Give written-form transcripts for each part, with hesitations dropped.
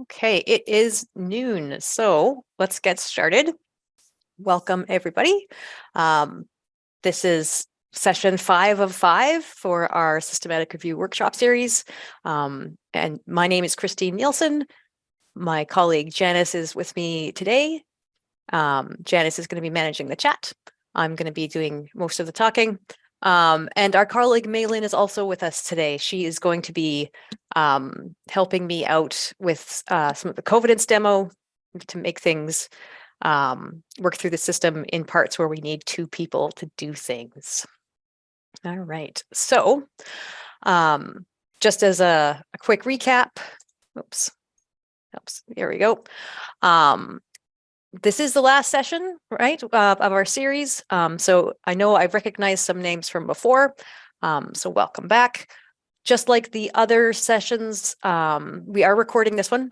Okay, it is noon, so let's get started. Welcome, everybody. This is session 5 of 5 for our systematic review workshop series. And my name is Christine Neilson. My colleague Janice is with me today. Janice is going to be managing the chat. I'm going to be doing most of the talking. And our colleague Maylin is also with us today. She is going to be helping me out with some of the Covidence demo to make things work through the system in parts where we need 2 people to do things. All right, so just as a quick recap, oops, here we go. This is the last session, right, of our series. So I know I've recognized some names from before, so welcome back. Just like the other sessions, we are recording this one,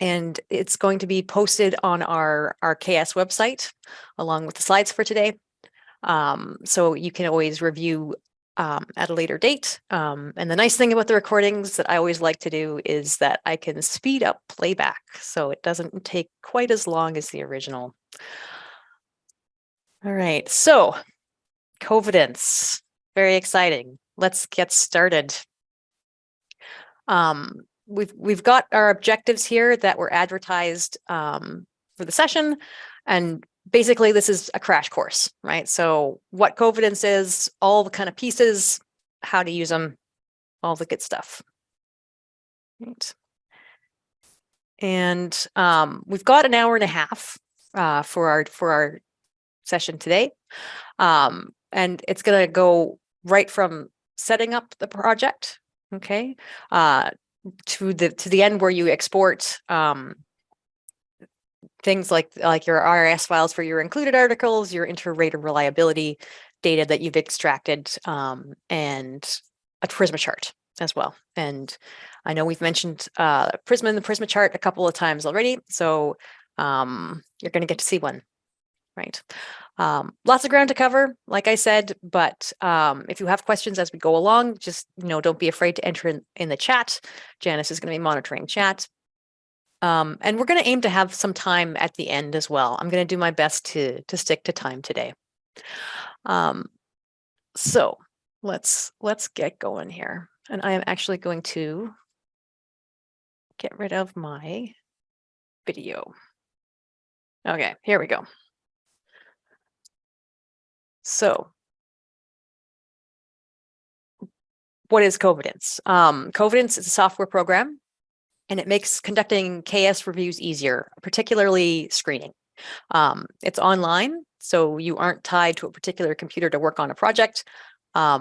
and it's going to be posted on our KS website along with the slides for today. So you can always review at a later date. And the nice thing about the recordings that I always like to do is that I can speed up playback, so it doesn't take quite as long as the original. All right, so Covidence, very exciting. Let's get started. We've got our objectives here that were advertised for the session, and basically this is a crash course, right? So what Covidence is, all the kind of pieces, how to use them, all the good stuff. Right. And we've got an hour and a half for our session today, and it's going to go right from setting up the project, okay, to the end where you export things like your RS files for your included articles, your inter-rater reliability data that you've extracted, and a PRISMA chart as well. And I know we've mentioned PRISMA and the PRISMA chart a couple of times already, so you're going to get to see one, right? Lots of ground to cover, like I said, but if you have questions as we go along, just don't be afraid to enter in the chat. Janice is going to be monitoring chat. And we're going to aim to have some time at the end as well. I'm going to do my best to stick to time today. So let's get going here. And I am actually going to get rid of my video. Okay, here we go. So what is Covidence? Covidence is a software program, and it makes conducting KS reviews easier, particularly screening. It's online, so you aren't tied to a particular computer to work on a project. I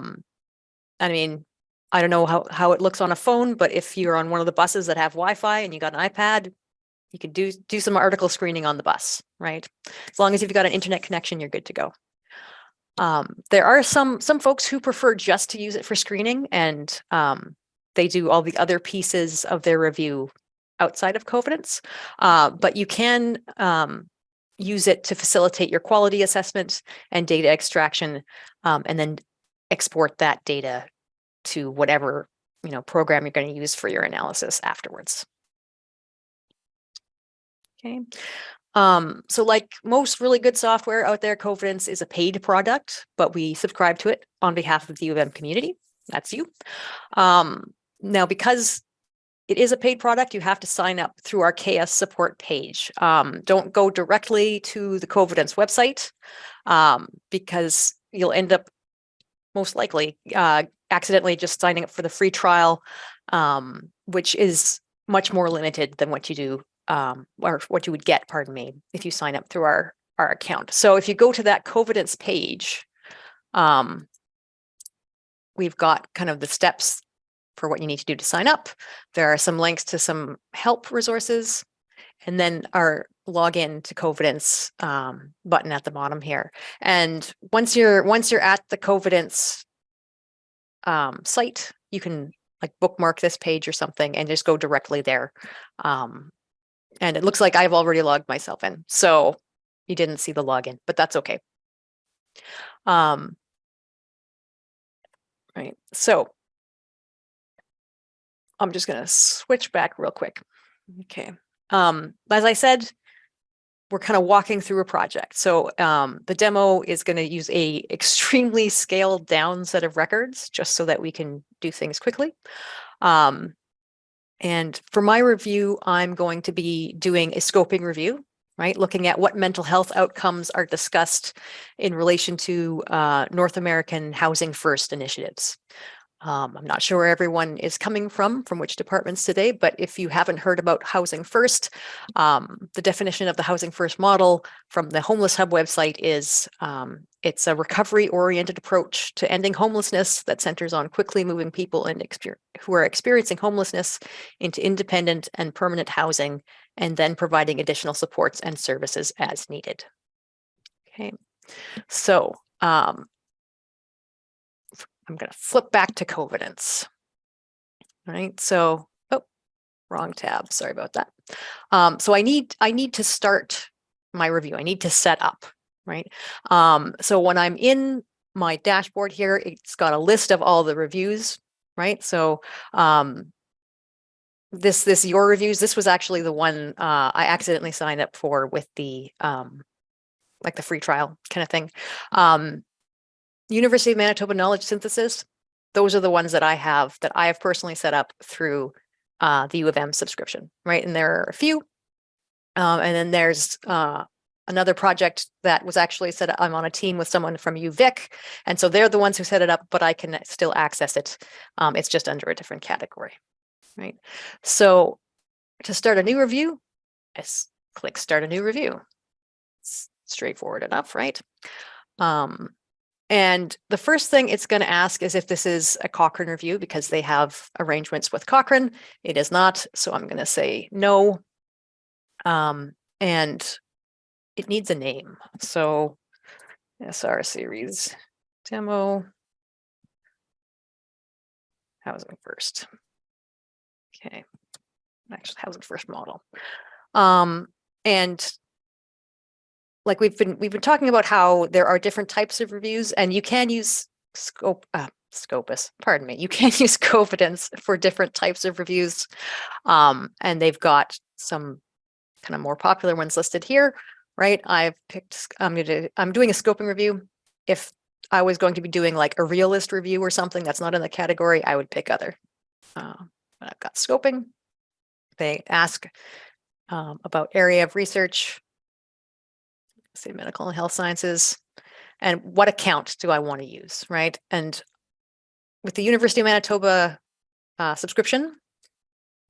mean, I don't know how it looks on a phone, but if you're on one of the buses that have Wi-Fi and you got an iPad, you could do some article screening on the bus, right? As long as you've got an internet connection, you're good to go. There are some folks who prefer just to use it for screening, and they do all the other pieces of their review outside of Covidence, but you can use it to facilitate your quality assessment and data extraction, and then export that data to whatever program you're going to use for your analysis afterwards. Okay. So like most really good software out there, Covidence is a paid product, but we subscribe to it on behalf of the U of M community. That's you. Now, because it is a paid product, you have to sign up through our KS support page. Don't go directly to the Covidence website, because you'll end up most likely accidentally just signing up for the free trial, which is much more limited than what you do, or what you would get, pardon me, if you sign up through our account. So if you go to that Covidence page, we've got kind of the steps for what you need to do to sign up. There are some links to some help resources, and then our login to Covidence button at the bottom here. And once you're at the Covidence site, you can like bookmark this page or something and just go directly there. And it looks like I've already logged myself in, so you didn't see the login, but that's okay. Right, so I'm just going to switch back real quick. Okay. As I said, we're kind of walking through a project. So the demo is going to use a extremely scaled down set of records just so that we can do things quickly. And for my review, I'm going to be doing a scoping review, right? Looking at what mental health outcomes are discussed in relation to North American Housing First initiatives. I'm not sure where everyone is coming from which departments today, but if you haven't heard about Housing First, the definition of the Housing First model from the Homeless Hub website is it's a recovery-oriented approach to ending homelessness that centers on quickly moving people who are experiencing homelessness into independent and permanent housing, and then providing additional supports and services as needed. Okay, so I'm going to flip back to Covidence. All right, so, oh, wrong tab. Sorry about that. So I need to start my review. I need to set up, right? So when I'm in my dashboard here, it's got a list of all the reviews, right? So this your reviews, this was actually the one I accidentally signed up for with the like the free trial kind of thing. University of Manitoba Knowledge Synthesis, those are the ones that I have personally set up through the U of M subscription, right? And there are a few. And then there's another project that was actually set up. I'm on a team with someone from UVic, and so they're the ones who set it up, but I can still access it. It's just under a different category, right? So to start a new review, just click Start a New Review. It's straightforward enough, right? And the first thing it's going to ask is if this is a Cochrane review, because they have arrangements with Cochrane. It is not, so I'm going to say no. And it needs a name. So SR series demo Housing First. Okay, actually Housing First model. And like we've been talking about how there are different types of reviews, and you can use Scopus, pardon me, you can use Covidence for different types of reviews. And they've got some kind of more popular ones listed here, right? I've picked, I'm doing a scoping review. If I was going to be doing like a realist review or something that's not in the category, I would pick other. I've got scoping. They ask about area of research, say medical and health sciences, and what account do I want to use, right? And with the University of Manitoba subscription,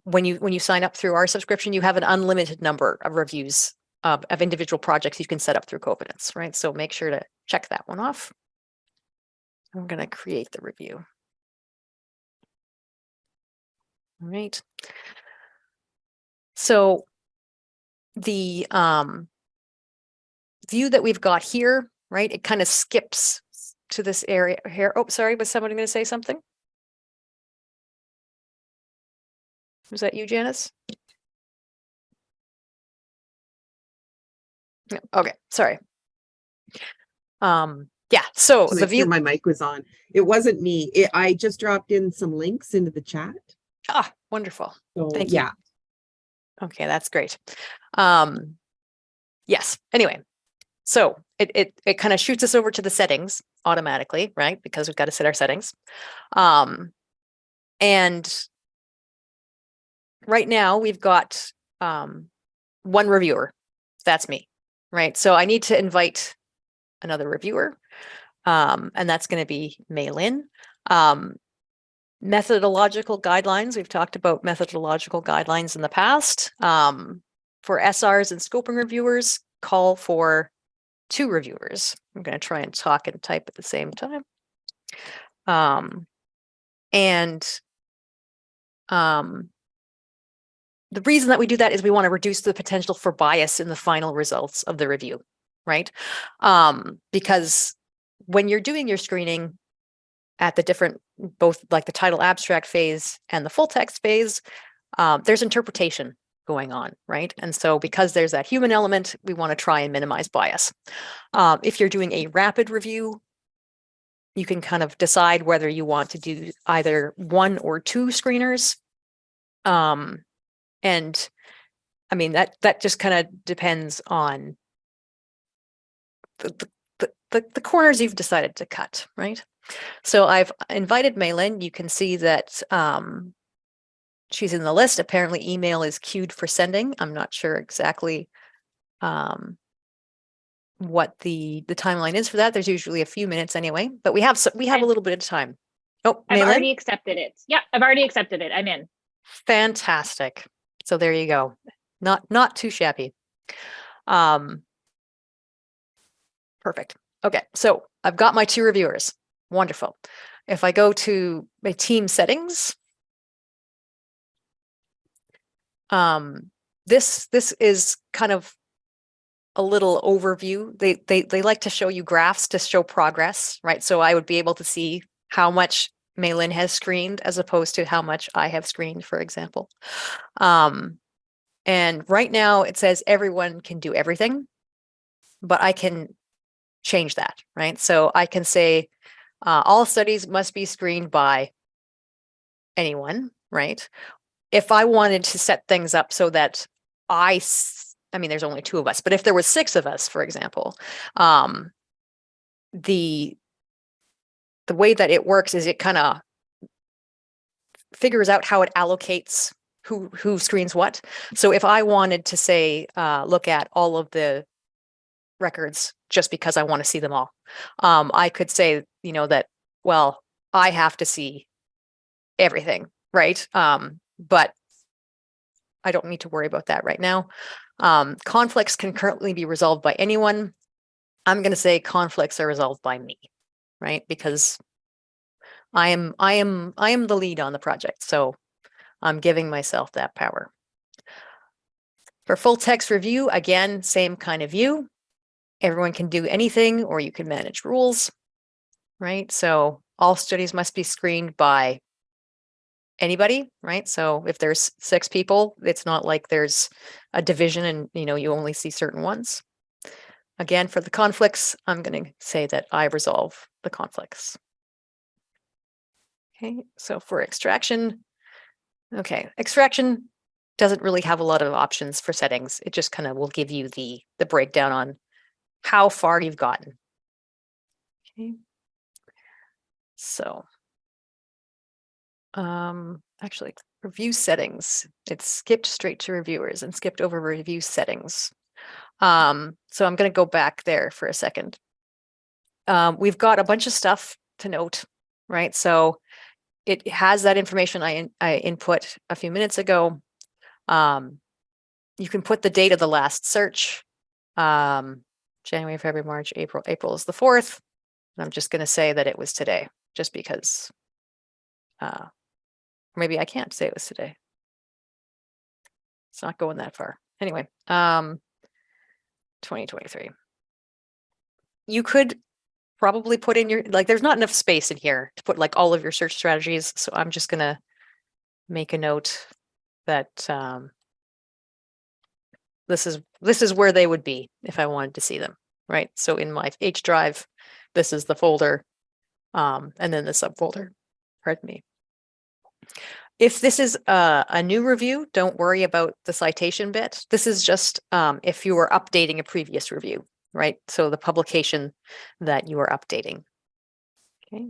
when you sign up through our subscription, you have an unlimited number of reviews of individual projects you can set up through Covidence, right? So make sure to check that one off. I'm going to create the review. All right. So the view that we've got here, right? It kind of skips to this area here. Oh, sorry, was somebody going to say something? Was that you, Janice? No, okay, sorry. Yeah, so the view, my mic was on. It wasn't me. I just dropped in some links into the chat. Ah, wonderful. So, thank you. Okay, that's great. Yes, anyway, so it kind of shoots us over to the settings automatically, right? Because we've got to set our settings. And right now we've got one reviewer. That's me, right? So I need to invite another reviewer, and that's going to be Maylin. Methodological guidelines. We've talked about methodological guidelines in the past. For SRs and scoping reviewers, call for 2 reviewers. I'm going to try and talk and type at the same time. The reason that we do that is we want to reduce the potential for bias in the final results of the review, right? Because when you're doing your screening at the different, both like the title abstract phase and the full text phase, there's interpretation going on, right? And so because there's that human element, we want to try and minimize bias. If you're doing a rapid review, you can kind of decide whether you want to do either 1 or 2 screeners. And I mean, that just kind of depends on the corners you've decided to cut, right? So I've invited Maylin. You can see that she's in the list. Apparently email is queued for sending. I'm not sure exactly what the timeline is for that. There's usually a few minutes anyway, but we have a little bit of time. Oh, I've Maylin? already accepted it. Yeah, I've already accepted it. I'm in. Fantastic. So there you go. Not too shabby. Perfect. Okay, so I've got my 2 reviewers. Wonderful. If I go to my team settings, this is kind of a little overview. They like to show you graphs to show progress, right? So I would be able to see how much Maylin has screened as opposed to how much I have screened, for example. And right now it says everyone can do everything, but I can change that, right? So I can say all studies must be screened by anyone, right? If I wanted to set things up so that I mean, there's only 2 of us, but if there was 6 of us, for example, the way that it works is it kind of figures out how it allocates who screens what. So if I wanted to say, look at all of the records just because I want to see them all, I could say, that, well, I have to see everything, right? But I don't need to worry about that right now. Conflicts can currently be resolved by anyone. I'm going to say conflicts are resolved by me, right? Because I am the lead on the project, so I'm giving myself that power. For full text review, again, same kind of view. Everyone can do anything, or you can manage rules, right? So all studies must be screened by anybody, right? So if there's 6 people, it's not like there's a division and you only see certain ones. Again, for the conflicts, I'm going to say that I resolve the conflicts. Okay, so for extraction, extraction doesn't really have a lot of options for settings. It just kind of will give you the breakdown on how far you've gotten. Okay, so actually, review settings. It's skipped straight to reviewers and skipped over review settings. So I'm going to go back there for a second. We've got a bunch of stuff to note, right? So it has that information I input a few minutes ago. You can put the date of the last search. January, February, March, April. April is the 4th. And I'm just going to say that it was today, just because maybe I can't say it was today. It's not going that far. Anyway, 2023. You could probably put in there's not enough space in here to put like all of your search strategies. So I'm just going to make a note that this is where they would be if I wanted to see them, right? So in my H drive, this is the folder, and then the subfolder, pardon me. If this is a new review, don't worry about the citation bit. This is just if you are updating a previous review, right? So the publication that you are updating. Okay.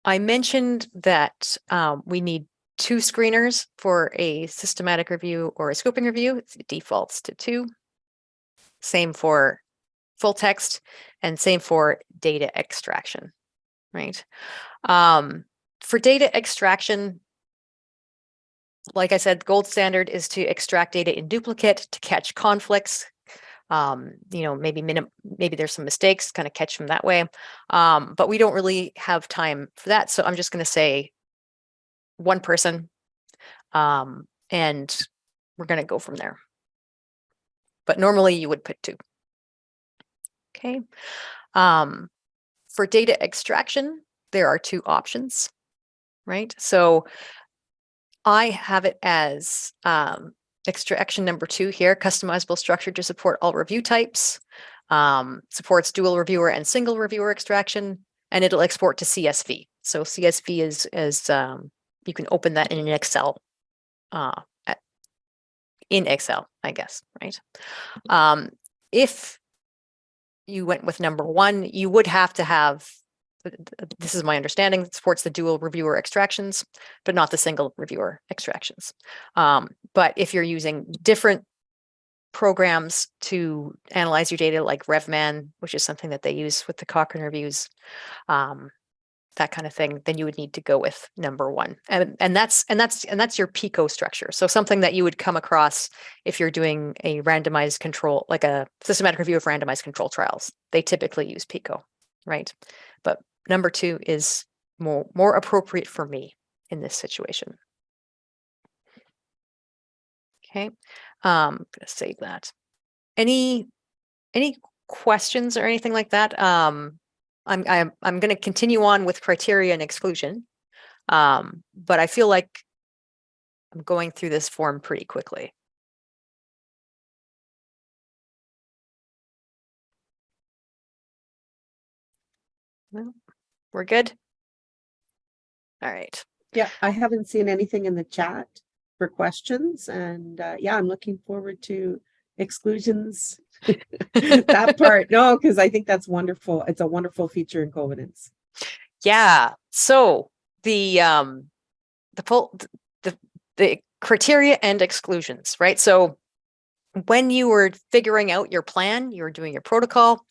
I mentioned that we need 2 screeners for a systematic review or a scoping review. It defaults to 2. Same for full text and same for data extraction, right? For data extraction, like I said, gold standard is to extract data in duplicate to catch conflicts. Maybe there's some mistakes, kind of catch them that way. But we don't really have time for that. So I'm just going to say 1 person, and we're going to go from there. But normally you would put 2. Okay. For data extraction, there are 2 options, right? So I have it as extraction number 2 here, customizable structure to support all review types, supports dual reviewer and single reviewer extraction, and it'll export to CSV. So CSV is you can open that in an Excel in Excel, I guess, right? If you went with number one, you would have to have, this is my understanding, it supports the dual reviewer extractions, but not the single reviewer extractions. But if you're using different programs to analyze your data, like RevMan, which is something that they use with the Cochrane reviews, that kind of thing, then you would need to go with number one. And that's your PICO structure. So something that you would come across if you're doing a randomized control, like a systematic review of randomized control trials. They typically use PICO, right? But number two is more appropriate for me in this situation. Okay, I'm gonna save that. Any questions or anything like that? I'm going to continue on with criteria and exclusion, but I feel like I'm going through this form pretty quickly. Well, we're good. All right. Yeah, I haven't seen anything in the chat for questions, and yeah, I'm looking forward to exclusions. That part, no, because I think that's wonderful. It's a wonderful feature in Covidence. Yeah. So the criteria and exclusions, right? So when you were figuring out your plan, you were doing your protocol,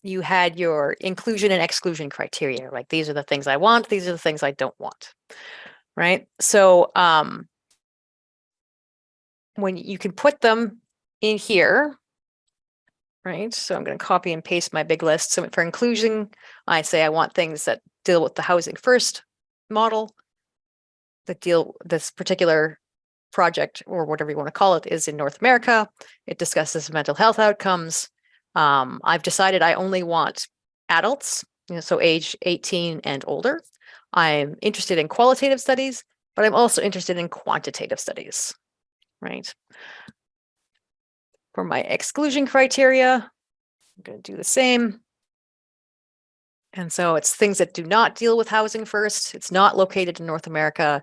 you had your inclusion and exclusion criteria, like these are the things I want, these are the things I don't want, right? So when you can put them in here, right? So I'm going to copy and paste my big list. So for inclusion, I say I want things that deal with the housing first model, that this particular project, or whatever you want to call it, is in North America. It discusses mental health outcomes. I've decided I only want adults, so age 18 and older. I'm interested in qualitative studies, but I'm also interested in quantitative studies, right? For my exclusion criteria, I'm going to do the same. And so it's things that do not deal with housing first. It's not located in North America,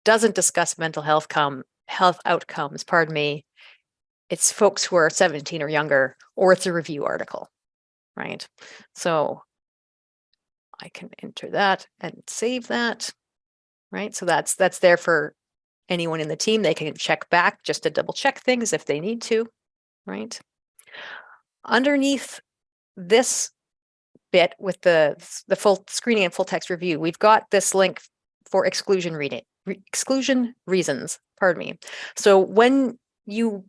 doesn't discuss mental health outcomes, pardon me. It's folks who are 17 or younger, or it's a review article, right? So I can enter that and save that, right? So that's there for anyone in the team. They can check back just to double check things if they need to, right? Underneath this bit with the full screening and full text review, we've got this link for exclusion reasons, pardon me. So when you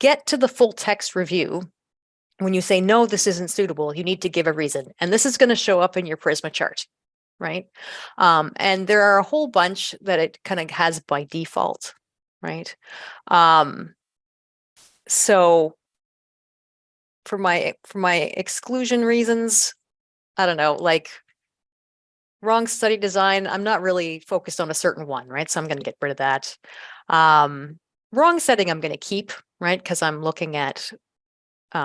get to the full text review, when you say, no, this isn't suitable, you need to give a reason. And this is going to show up in your PRISMA chart, right? And there are a whole bunch that it kind of has by default, right? So for my exclusion reasons, I don't know, like wrong study design, I'm not really focused on a certain one, right? So I'm going to get rid of that. Wrong setting, I'm going to keep, right? Because I'm looking at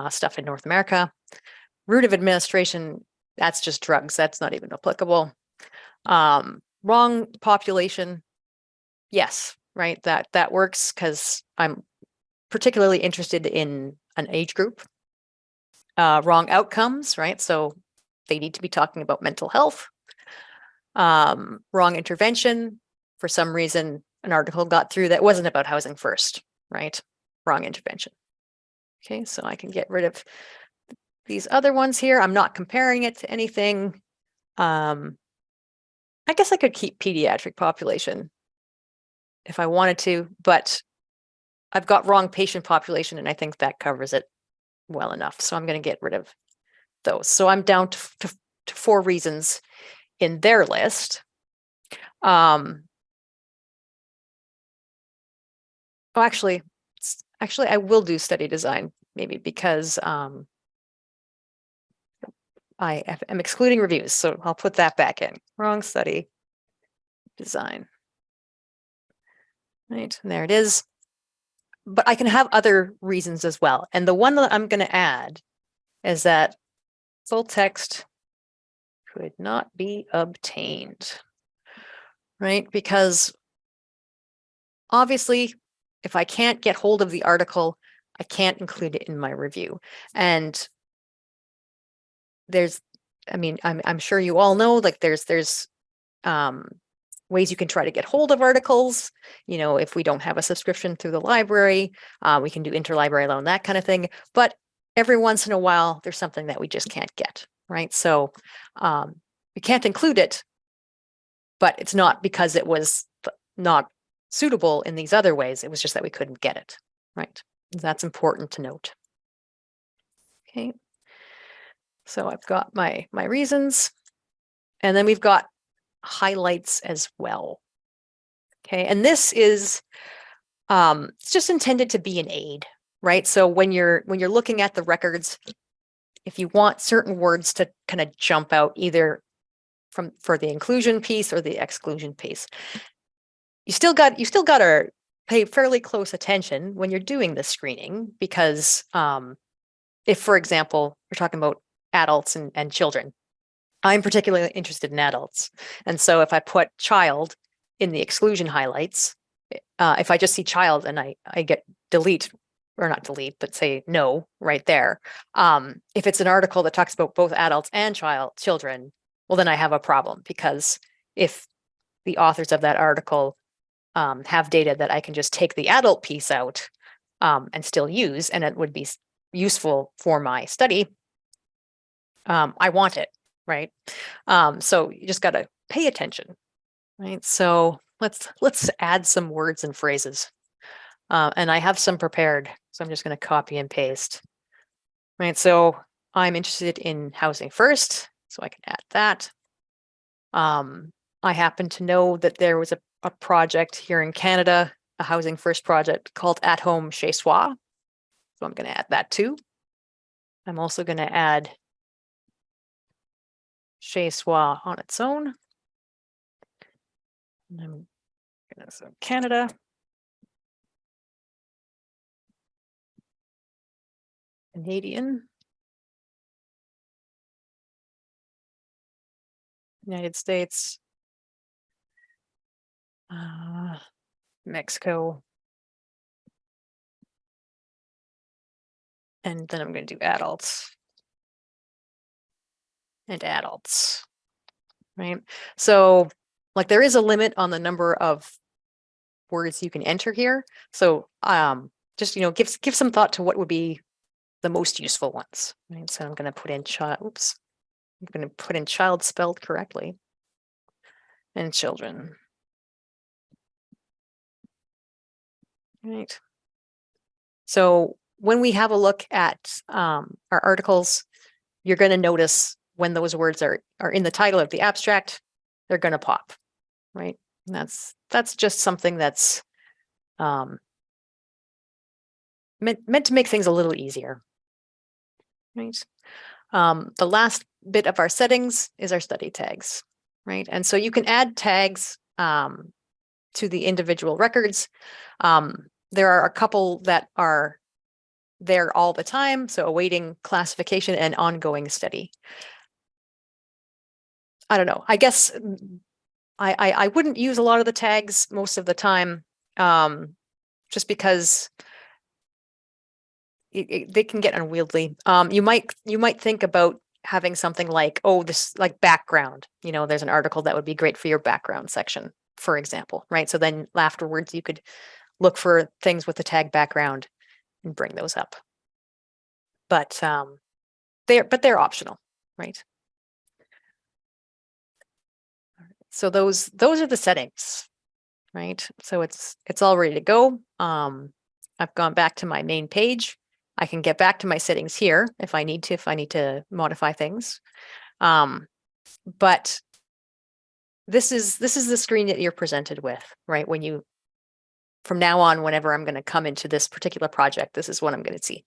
stuff in North America. Route of administration, that's just drugs. That's not even applicable. Wrong population, yes, right? That works because I'm particularly interested in an age group. Wrong outcomes, right? So they need to be talking about mental health. Wrong intervention. For some reason, an article got through that wasn't about housing first, right? Wrong intervention. Okay, so I can get rid of these other ones here. I'm not comparing it to anything. I guess I could keep pediatric population if I wanted to, but I've got wrong patient population, and I think that covers it well enough. So I'm going to get rid of those. So I'm down to 4 reasons in their list. Actually, I will do study design, maybe, because I am excluding reviews. So I'll put that back in. Wrong study design. Right, and there it is. But I can have other reasons as well. And the one that I'm going to add is that full text could not be obtained, right? Because obviously if I can't get hold of the article, I can't include it in my review. And there's, I mean, I'm sure you all know, like there's ways you can try to get hold of articles. You know, if we don't have a subscription through the library, we can do interlibrary loan, that kind of thing. But every once in a while, there's something that we just can't get, right? So we can't include it, but it's not because it was not suitable in these other ways. It was just that we couldn't get it, right? That's important to note. Okay. So I've got my reasons, and then we've got highlights as well. Okay, and this is it's just intended to be an aid, right? So when you're looking at the records, if you want certain words to kind of jump out either for the inclusion piece or the exclusion piece, you still got to pay fairly close attention when you're doing the screening, because if, for example, we're talking about adults and children, I'm particularly interested in adults. And so if I put child in the exclusion highlights, if I just see child and I get delete, or not delete, but say no right there. If it's an article that talks about both adults and children, well, then I have a problem, because if the authors of that article have data that I can just take the adult piece out and still use, and it would be useful for my study, I want it, right? So you just got to pay attention, right? So let's add some words and phrases. And I have some prepared, so I'm just going to copy and paste, right? So I'm interested in housing first, so I can add that. I happen to know that there was a project here in Canada, a housing first project called At Home Chez Soi. So I'm going to add that too. I'm also going to add Chez Soi on its own. And I'm going to say Canada. Canadian. United States. Mexico. And then I'm going to do adults. And adults, right? So like there is a limit on the number of words you can enter here. So just, give some thought to what would be the most useful ones, right? So I'm going to put in child, I'm going to put in child spelled correctly, and children. Right. So when we have a look at our articles, you're going to notice when those words are in the title of the abstract, they're going to pop, right? And that's just something that's meant to make things a little easier, right? The last bit of our settings is our study tags, right? And so you can add tags to the individual records. There are a couple that are there all the time, so awaiting classification and ongoing study. I don't know. I guess I wouldn't use a lot of the tags most of the time, just because they can get unwieldy. You might think about having something like, oh, this like background. There's an article that would be great for your background section, for example, right? So then afterwards you could look for things with the tag background and bring those up. But they're optional, right? So those are the settings, right? So it's all ready to go. I've gone back to my main page. I can get back to my settings here if I need to modify things. But this is the screen that you're presented with, right? From now on, whenever I'm going to come into this particular project, this is what I'm going to see,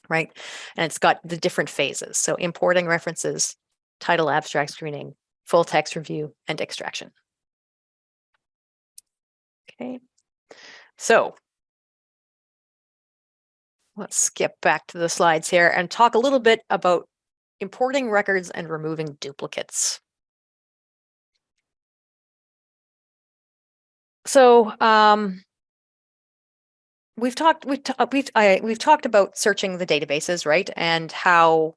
right? And it's got the different phases. So importing references, title abstract screening, full text review, and extraction. Okay, so let's skip back to the slides here and talk a little bit about importing records and removing duplicates. So we've talked about searching the databases, right? And how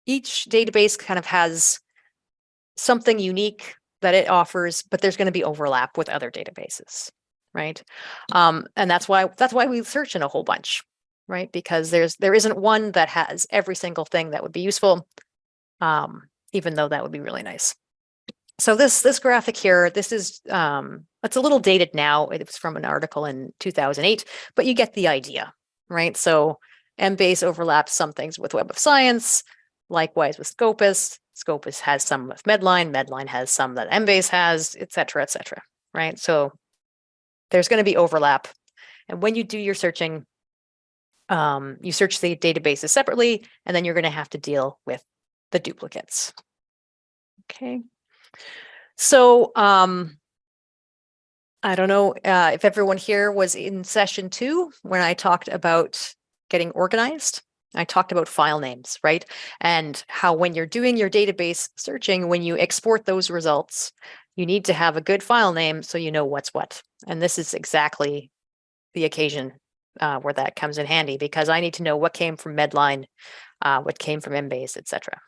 each database kind of has something unique that it offers, but there's going to be overlap with other databases, right? And that's why we search in a whole bunch, right? Because there isn't one that has every single thing that would be useful, even though that would be really nice. So this graphic here, this is it's a little dated now. It was from an article in 2008, but you get the idea, right? So Embase overlaps some things with Web of Science, likewise with Scopus. Scopus has some with Medline. Medline has some that Embase has, et cetera, right? So there's going to be overlap. And when you do your searching, you search the databases separately, and then you're going to have to deal with the duplicates. Okay. So I don't know if everyone here was in session 2 when I talked about getting organized. I talked about file names, right? And how when you're doing your database searching, when you export those results, you need to have a good file name so you know what's what. And this is exactly the occasion where that comes in handy, because I need to know what came from Medline, what came from Embase, etc.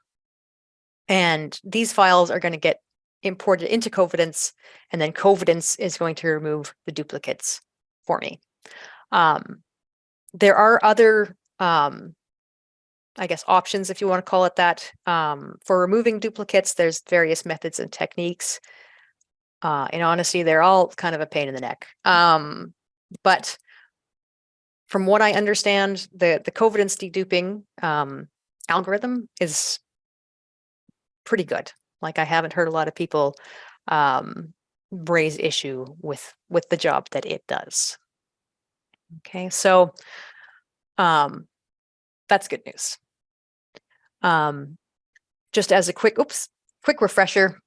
And these files are going to get imported into Covidence, and then Covidence is going to remove the duplicates for me. There are other, I guess, options, if you want to call it that. For removing duplicates, there's various methods and techniques. In honesty, they're all kind of a pain in the neck. But from what I understand, the Covidence deduping algorithm is pretty good. Like, I haven't heard a lot of people raise issue with the job that it does. Okay, so that's good news. Just as a quick refresher,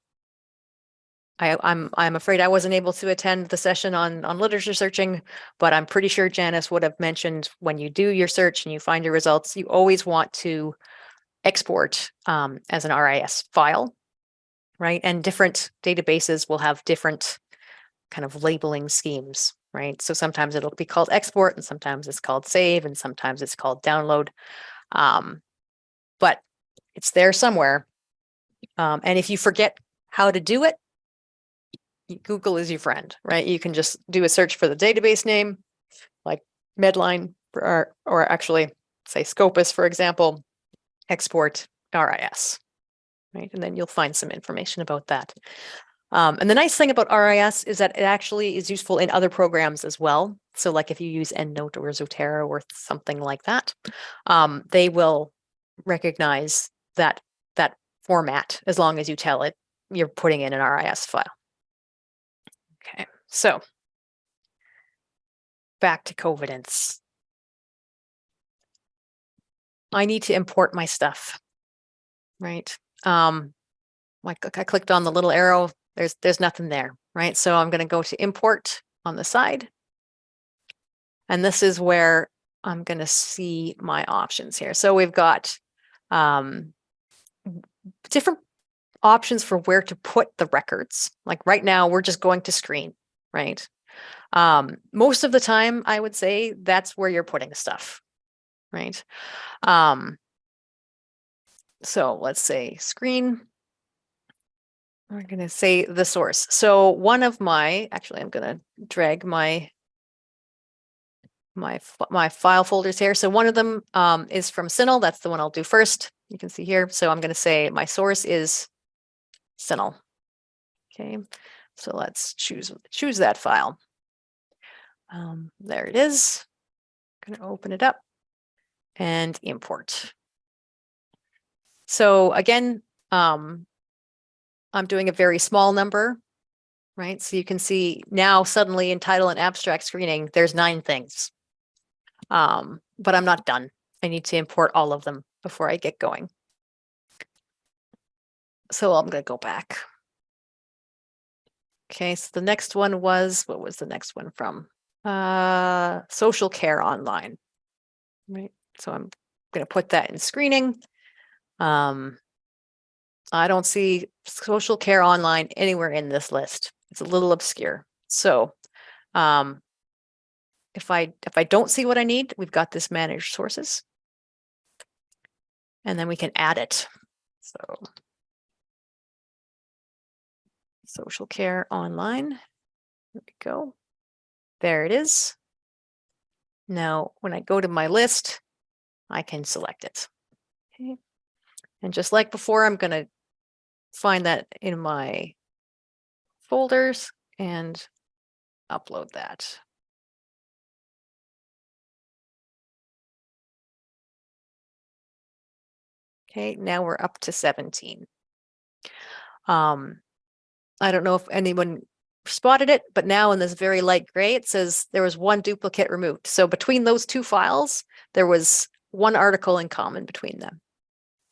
I'm afraid I wasn't able to attend the session on literature searching, but I'm pretty sure Janice would have mentioned when you do your search and you find your results, you always want to export as an RIS file, right? And different databases will have different kind of labeling schemes, right? So sometimes it'll be called export, and sometimes it's called save, and sometimes it's called download. But it's there somewhere. And if you forget how to do it, Google is your friend, right? You can just do a search for the database name, like Medline, or actually say Scopus, for example, export RIS, right? And then you'll find some information about that. And the nice thing about RIS is that it actually is useful in other programs as well. So like if you use EndNote or Zotero or something like that, they will recognize that format as long as you tell it you're putting in an RIS file. Okay, so back to Covidence. I need to import my stuff, right? Like I clicked on the little arrow, there's nothing there, right? So I'm going to go to import on the side. And this is where I'm going to see my options here. So we've got different options for where to put the records. Like right now, we're just going to screen, right? Most of the time, I would say that's where you're putting stuff, right? So let's say screen. We're going to say the source. So one of my, actually, I'm going to drag my file folders here. So one of them is from CINAHL. That's the one I'll do first. You can see here. So I'm going to say my source is CINAHL. Okay, so let's choose that file. There it is. I'm going to open it up and import. So again, I'm doing a very small number, right? So you can see now suddenly in title and abstract screening, there's 9 things. But I'm not done. I need to import all of them before I get going. So I'm going to go back. Okay, so the next one was, what was the next one from? Social care online, right? So I'm going to put that in screening. I don't see social care online anywhere in this list. It's a little obscure. So if I don't see what I need, we've got this manage sources. And then we can add it. So social care online. There we go. There it is. Now, when I go to my list, I can select it. Okay. And just like before, I'm going to find that in my folders and upload that. Okay, now we're up to 17. I don't know if anyone spotted it, but now in this very light gray, it says there was one duplicate removed. So between those two files, there was one article in common between them.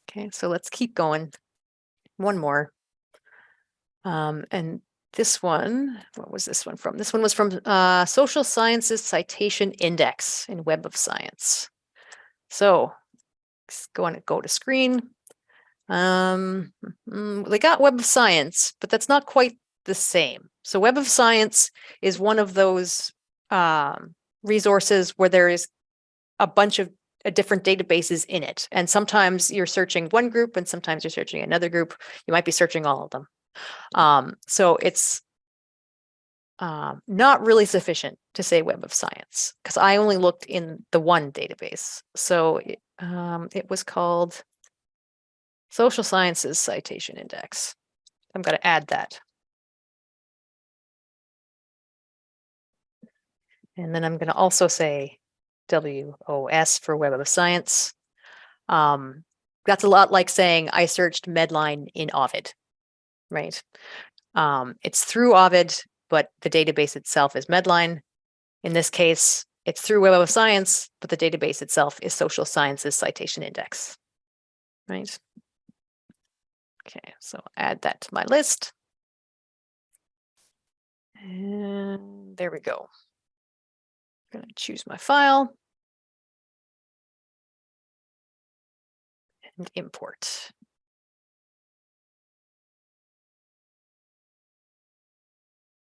Okay, so let's keep going. One more. And this one, what was this one from? This one was from Social Sciences Citation Index in Web of Science. So let's go to screen. They got Web of Science, but that's not quite the same. So Web of Science is one of those resources where there is a bunch of different databases in it. And sometimes you're searching one group and sometimes you're searching another group. You might be searching all of them. So it's not really sufficient to say Web of Science because I only looked in the one database. So it was called Social Sciences Citation Index. I'm going to add that. And then I'm going to also say WOS for Web of Science. That's a lot like saying I searched Medline in Ovid, right? It's through Ovid, but the database itself is Medline. In this case, it's through Web of Science, but the database itself is Social Sciences Citation Index, right? Okay, so add that to my list. And there we go. I'm going to choose my file and import.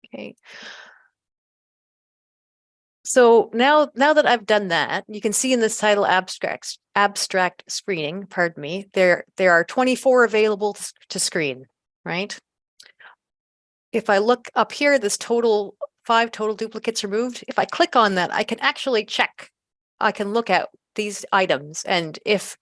Okay. So now that I've done that, you can see in this title abstract screening, pardon me, there are 24 available to screen, right? If I look up here, this 5 total duplicates removed. If I click on that, I can actually check. I can look at these items, and if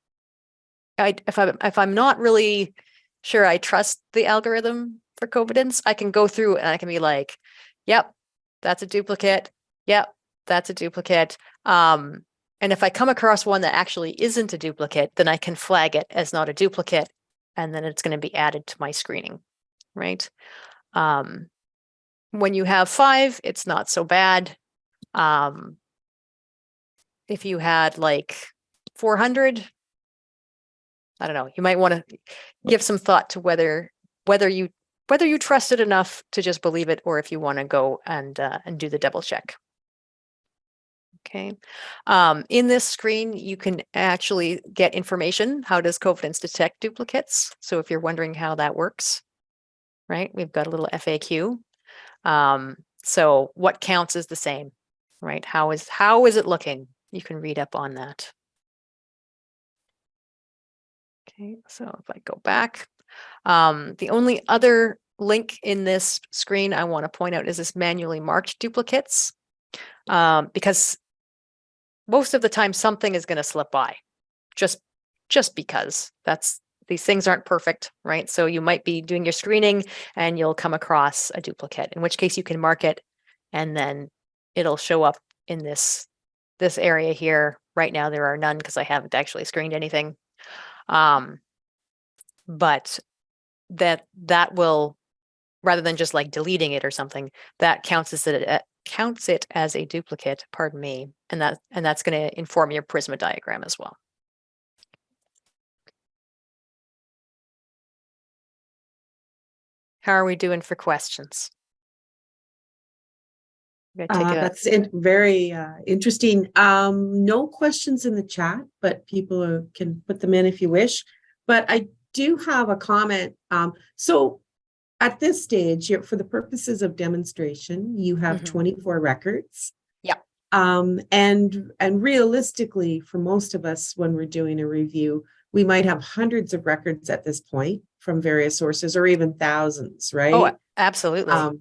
I'm not really sure I trust the algorithm for Covidence, I can go through and I can be like, yep, that's a duplicate. Yep, that's a duplicate. And if I come across one that actually isn't a duplicate, then I can flag it as not a duplicate, and then it's going to be added to my screening, right? When you have 5, it's not so bad. If you had like 400, I don't know, you might want to give some thought to whether you trust it enough to just believe it, or if you want to go and do the double check. Okay. In this screen, you can actually get information. How does Covidence detect duplicates? So if you're wondering how that works, right? We've got a little FAQ. So what counts as the same, right? How is it looking? You can read up on that. Okay, so if I go back, the only other link in this screen I want to point out is this manually marked duplicates, because most of the time something is going to slip by, just because these things aren't perfect, right? So you might be doing your screening and you'll come across a duplicate, in which case you can mark it and then it'll show up in this area here. Right now there are none because I haven't actually screened anything. But that will, rather than just like deleting it or something, that counts it as a duplicate, pardon me, and that's going to inform your PRISMA diagram as well. How are we doing for questions? That's very interesting. No questions in the chat, but people can put them in if you wish. But I do have a comment. So at this stage, for the purposes of demonstration, you have 24 records. Yeah. And realistically, for most of us, when we're doing a review, we might have hundreds of records at this point from various sources, or even thousands, right? Oh, absolutely. And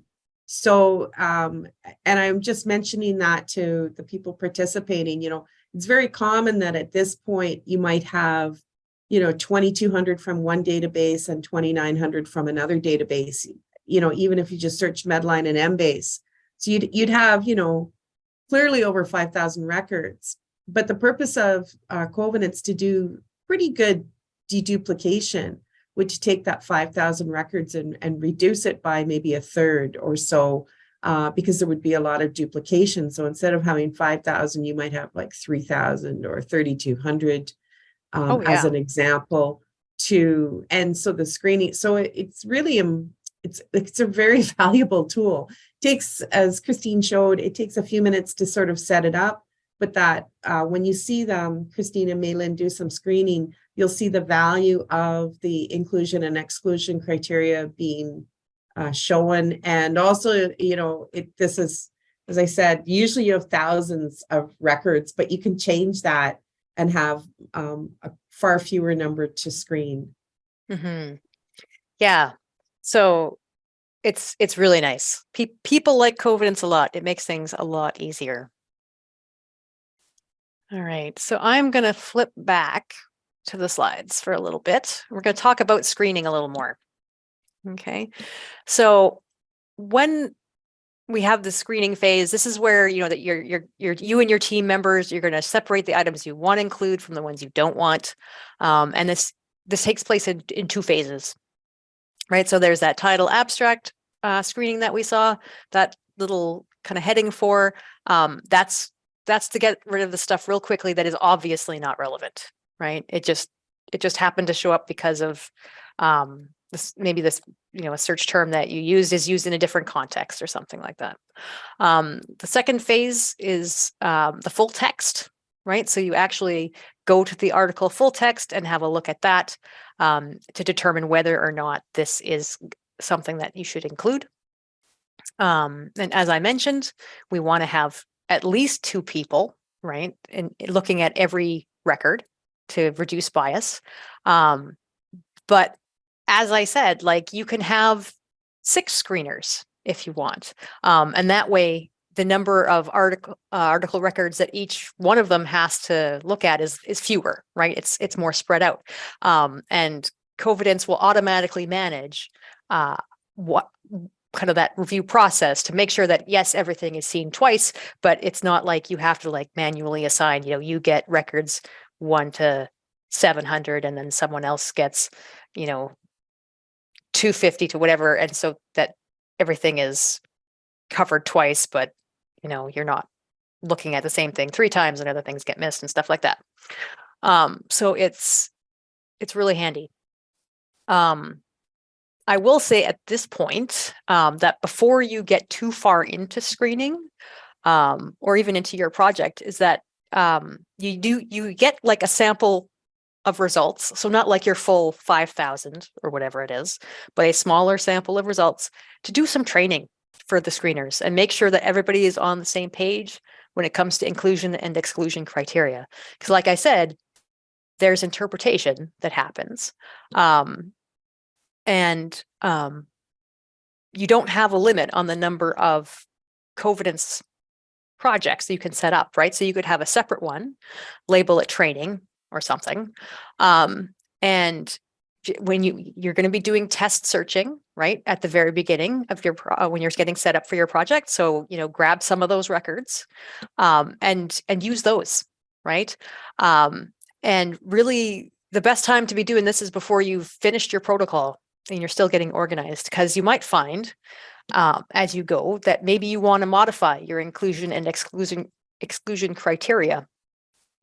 I'm just mentioning that to the people participating. It's very common that at this point you might have 2,200 from one database and 2,900 from another database, even if you just search Medline and Embase. So you'd have clearly over 5,000 records. But the purpose of Covidence to do pretty good deduplication would take that 5,000 records and reduce it by maybe a third or so, because there would be a lot of duplication. So instead of having 5,000, you might have like 3,000 or 3,200 as an example. And so the screening, so it's really it's a very valuable tool. Takes, as Christine showed, it takes a few minutes to sort of set it up, but that when you see them, Christine and Maylin, do some screening, you'll see the value of the inclusion and exclusion criteria being shown. And also, this is, as I said, usually you have thousands of records, but you can change that and have a far fewer number to screen. Mm-hmm. Yeah. So it's really nice. People like Covidence a lot. It makes things a lot easier. All right. So I'm going to flip back to the slides for a little bit. We're going to talk about screening a little more. Okay. So when we have the screening phase, this is where, that you and your team members, you're going to separate the items you want to include from the ones you don't want. And this takes place in two phases, right? So there's that title abstract screening that we saw, that little kind of heading for, that's to get rid of the stuff real quickly that is obviously not relevant, right? It just happened to show up because of this a search term that you used is used in a different context or something like that. The second phase is the full text, right? So you actually go to the article full text and have a look at that to determine whether or not this is something that you should include. And as I mentioned, we want to have at least two people, right? And looking at every record to reduce bias. But as I said, you can have 6 screeners if you want. And that way, the number of article records that each one of them has to look at is fewer, right? It's more spread out. And Covidence will automatically manage what kind of that review process to make sure that, yes, everything is seen twice, but it's not like you have to manually assign, you get records 1 to 700 and then someone else gets, 250 to whatever. And so that everything is covered twice, but, you're not looking at the same thing 3 times and other things get missed and stuff like that. So it's really handy. I will say at this point that before you get too far into screening or even into your project is that you get a sample of results. So not like your full 5,000 or whatever it is, but a smaller sample of results to do some training for the screeners and make sure that everybody is on the same page when it comes to inclusion and exclusion criteria. Because like I said, there's interpretation that happens. And you don't have a limit on the number of Covidence projects that you can set up, right? So you could have a separate one, label it training or something. And when you're going to be doing test searching, right, at the very beginning of your when you're getting set up for your project. So, grab some of those records and use those, right? And really the best time to be doing this is before you've finished your protocol and you're still getting organized, because you might find as you go that maybe you want to modify your inclusion and exclusion criteria,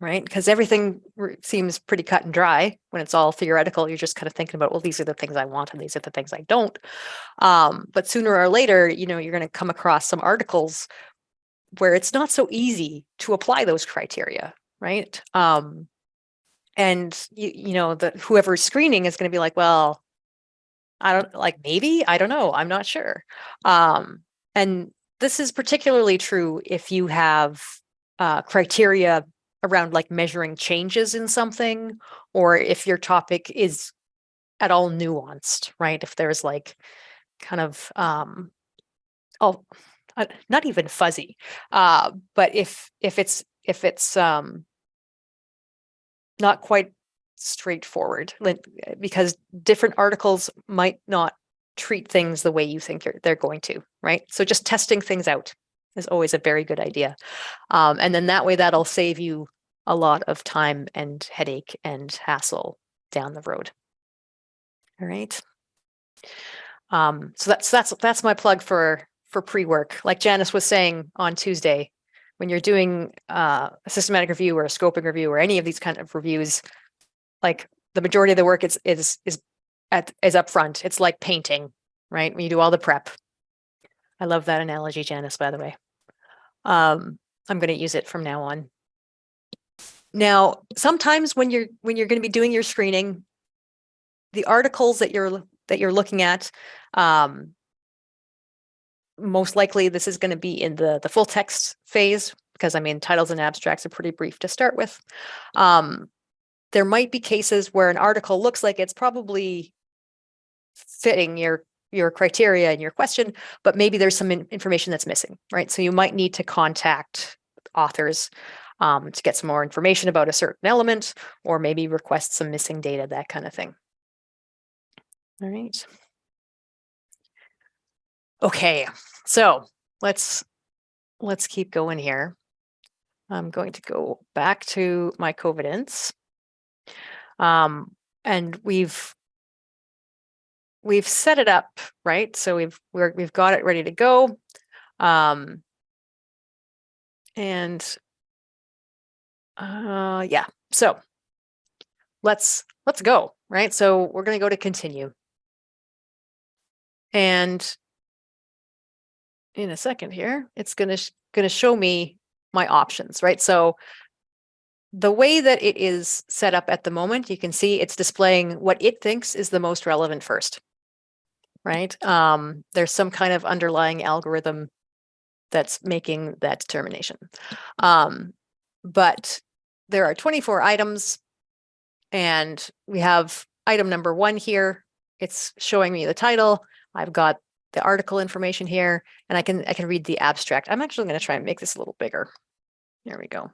right? Because everything seems pretty cut and dry when it's all theoretical. You're just kind of thinking about, well, these are the things I want and these are the things I don't. But sooner or later, you're going to come across some articles where it's not so easy to apply those criteria, right? And whoever's screening is going to be like, well, I don't know, I'm not sure. And this is particularly true if you have criteria around like measuring changes in something, or if your topic is at all nuanced, right? If there's like kind of not even fuzzy, but if it's not quite straightforward, because different articles might not treat things the way you think they're going to, right? So just testing things out is always a very good idea. And then that way that'll save you a lot of time and headache and hassle down the road. All right. So that's my plug for pre-work. Like Janice was saying on Tuesday, when you're doing a systematic review or a scoping review or any of these kind of reviews, like the majority of the work is up front. It's like painting, right? When you do all the prep. I love that analogy, Janice, by the way. I'm going to use it from now on. Now, sometimes when you're going to be doing your screening, the articles that you're looking at, most likely this is going to be in the full text phase, because I mean, titles and abstracts are pretty brief to start with. There might be cases where an article looks like it's probably fitting your criteria and your question, but maybe there's some information that's missing, right? So you might need to contact authors to get some more information about a certain element, or maybe request some missing data, that kind of thing. All right. Okay, so let's keep going here. I'm going to go back to my Covidence. And we've set it up, right? So we've got it ready to go. Yeah, so let's go, right? So we're going to go to continue. And in a second here, it's going to show me my options, right? So the way that it is set up at the moment, you can see it's displaying what it thinks is the most relevant first, right? There's some kind of underlying algorithm that's making that determination. But there are 24 items, and we have item number 1 here. It's showing me the title. I've got the article information here, and I can read the abstract. I'm actually going to try and make this a little bigger. There we go,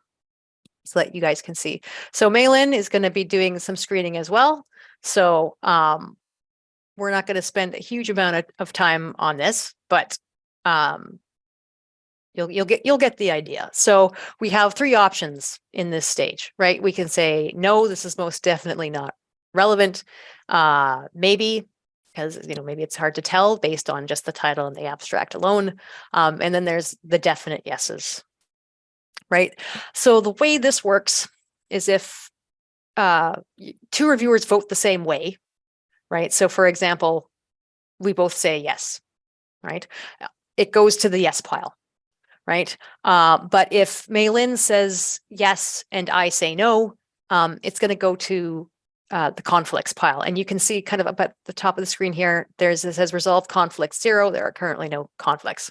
so that you guys can see. So Maylin is going to be doing some screening as well. So we're not going to spend a huge amount of time on this, but you'll get the idea. So we have 3 options in this stage, right? We can say, no, this is most definitely not relevant. Maybe, because maybe it's hard to tell based on just the title and the abstract alone. And then there's the definite yeses, right? So the way this works is if 2 reviewers vote the same way, right? So for example, we both say yes, right? It goes to the yes pile, right? But if Maylin says yes and I say no, it's going to go to the conflicts pile. And you can see kind of up at the top of the screen here, it says resolve conflict 0. There are currently no conflicts.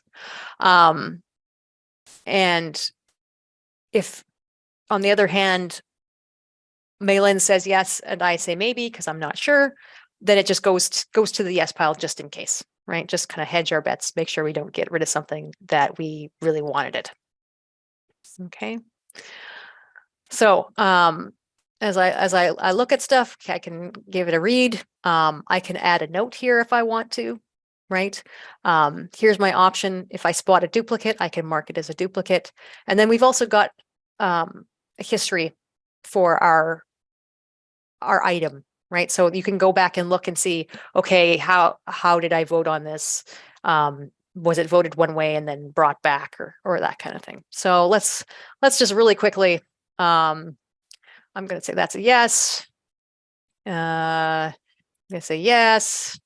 And if, on the other hand, Maylin says yes and I say maybe because I'm not sure, then it just goes to the yes pile just in case, right? Just kind of hedge our bets, make sure we don't get rid of something that we really wanted it. Okay. So as I look at stuff, I can give it a read. I can add a note here if I want to, right? Here's my option. If I spot a duplicate, I can mark it as a duplicate. And then we've also got a history for our item, right? So you can go back and look and see, okay, how did I vote on this? Was it voted one way and then brought back, or that kind of thing? So let's just really quickly, I'm going to say that's a yes. I'm going to say yes.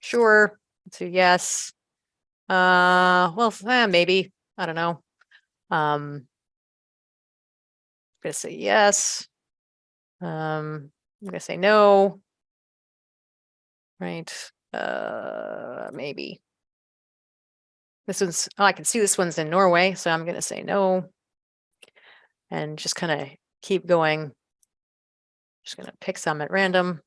Sure. It's a yes. Well, maybe, I don't know. I'm going to say yes. I'm going to say no. Right. Maybe. This one's, oh, I can see this one's in Norway, so I'm going to say no. And just kind of keep going. Just going to pick some at random.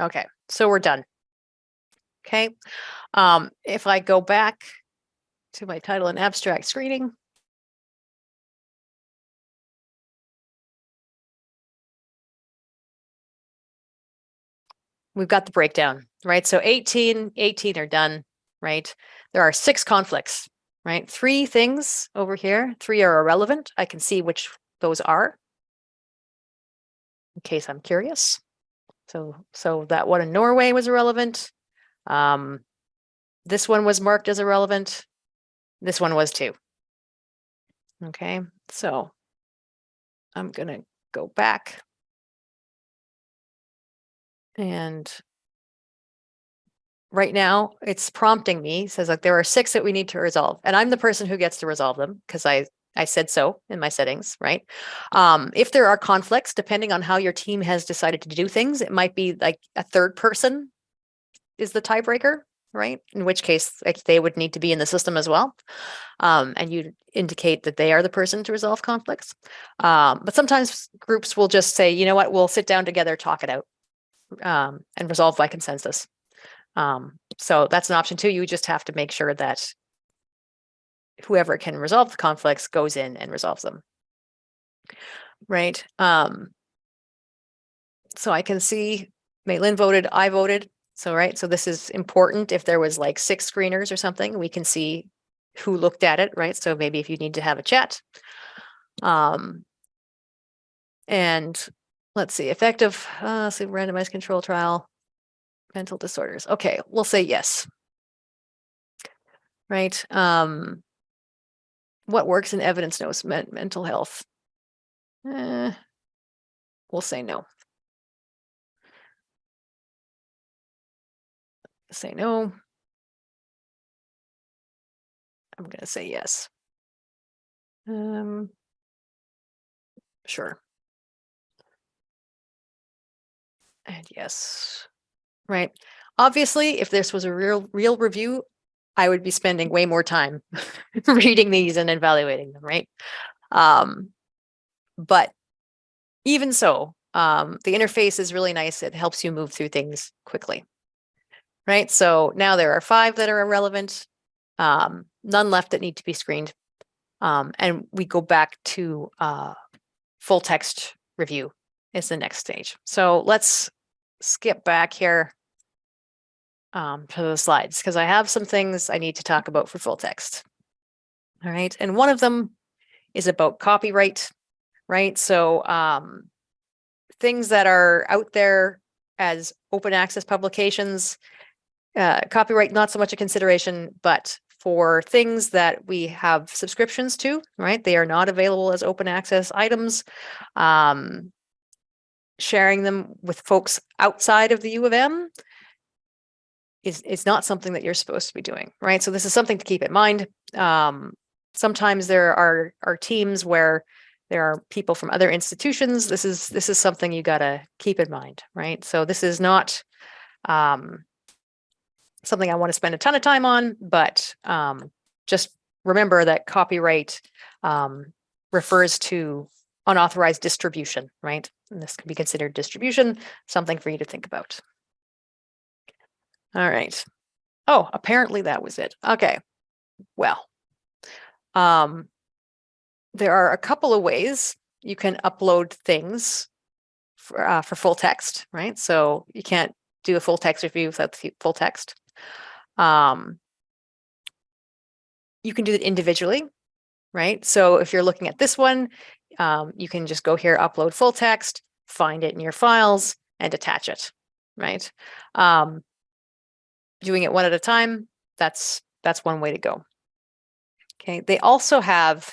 Okay, so we're done. Okay, if I go back to my title and abstract screening, we've got the breakdown, right? So 18 are done, right? There are 6 conflicts, right? 3 things over here, 3 are irrelevant. I can see which those are in case I'm curious. So that one in Norway was irrelevant. This one was marked as irrelevant. This one was too. Okay, so I'm gonna go back and right now it's prompting me, says like there are 6 that we need to resolve, and I'm the person who gets to resolve them because I said so in my settings, right? If there are conflicts, depending on how your team has decided to do things, it might be like a third person is the tiebreaker, right? In which case like, they would need to be in the system as well. And you indicate that they are the person to resolve conflicts. But sometimes groups will just say, you know what, we'll sit down together, talk it out, and resolve by consensus. So that's an option too. You just have to make sure that whoever can resolve the conflicts goes in and resolves them. Right. So I can see Maitland voted, I voted. So, right. So this is important. If there was like 6 screeners or something, we can see who looked at it, right? So maybe if you need to have a chat. And let's see, effective, so randomized control trial, mental disorders. Okay, we'll say yes. Right. What works in evidence knows mental health? We'll say no. Say no. I'm going to say yes. Sure. And yes. Right. Obviously, if this was a real review, I would be spending way more time reading these and evaluating them, right? But even so, the interface is really nice. It helps you move through things quickly, right? So now there are 5 that are irrelevant, none left that need to be screened. And we go back to full text review is the next stage. So let's skip back here to the slides because I have some things I need to talk about for full text. All right. And one of them is about copyright, right? So things that are out there as open access publications, copyright, not so much a consideration, but for things that we have subscriptions to, right? They are not available as open access items. Sharing them with folks outside of the U of M is not something that you're supposed to be doing, right? So this is something to keep in mind. Sometimes there are teams where there are people from other institutions. This is something you got to keep in mind, right? So this is not something I want to spend a ton of time on, but just remember that copyright refers to unauthorized distribution, right? And this can be considered distribution, something for you to think about. All right. Oh, apparently that was it. Okay. Well, there are a couple of ways you can upload things for full text, right? So you can't do a full text review without the full text. You can do it individually, right? So if you're looking at this one, you can just go here, upload full text, find it in your files, and attach it, right? Doing it one at a time, that's one way to go. Okay, they also have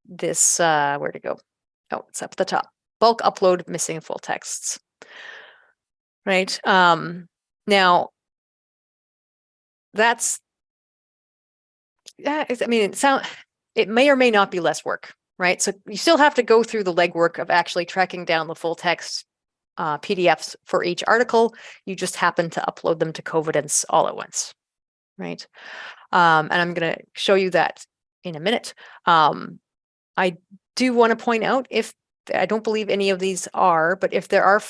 this, where to go? Oh, it's up at the top. Bulk upload missing full texts. Right. Now that's, I mean, it may or may not be less work, right? So you still have to go through the legwork of actually tracking down the full text PDFs for each article. You just happen to upload them to Covidence all at once, right? And I'm going to show you that in a minute. I do want to point out, if I don't believe any of these are, but if there are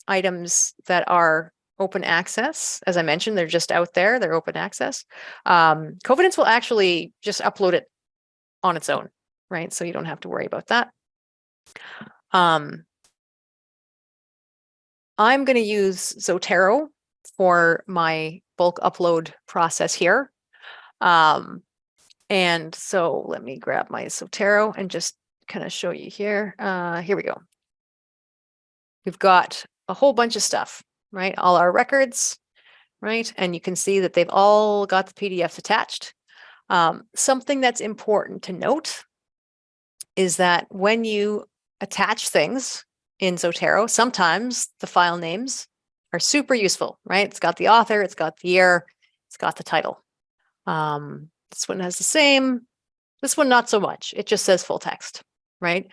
items that are open access, as I mentioned, they're just out there, they're open access. Covidence will actually just upload it on its own, right? So you don't have to worry about that. I'm going to use Zotero for my bulk upload process here. And so let me grab my Zotero and just kind of show you here. Here we go. We've got a whole bunch of stuff, right? All our records, right? And you can see that they've all got the PDFs attached. Something that's important to note is that when you attach things in Zotero, sometimes the file names are super useful, right? It's got the author, it's got the year, it's got the title. This one has the same, this one not so much. It just says full text, right?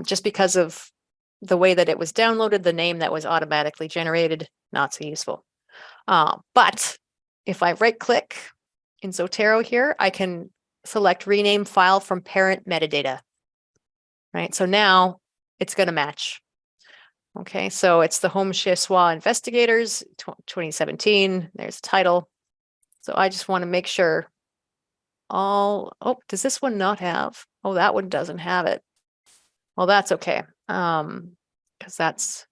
Just because of the way that it was downloaded, the name that was automatically generated, not so useful. But if I right click in Zotero here, I can select rename file from parent metadata, right? So now it's going to match. Okay, so it's the Home Chessois Investigators 2017. There's the title. So I just want to make sure oh, does this one not have? Oh, that one doesn't have it. Well, that's okay. Because that's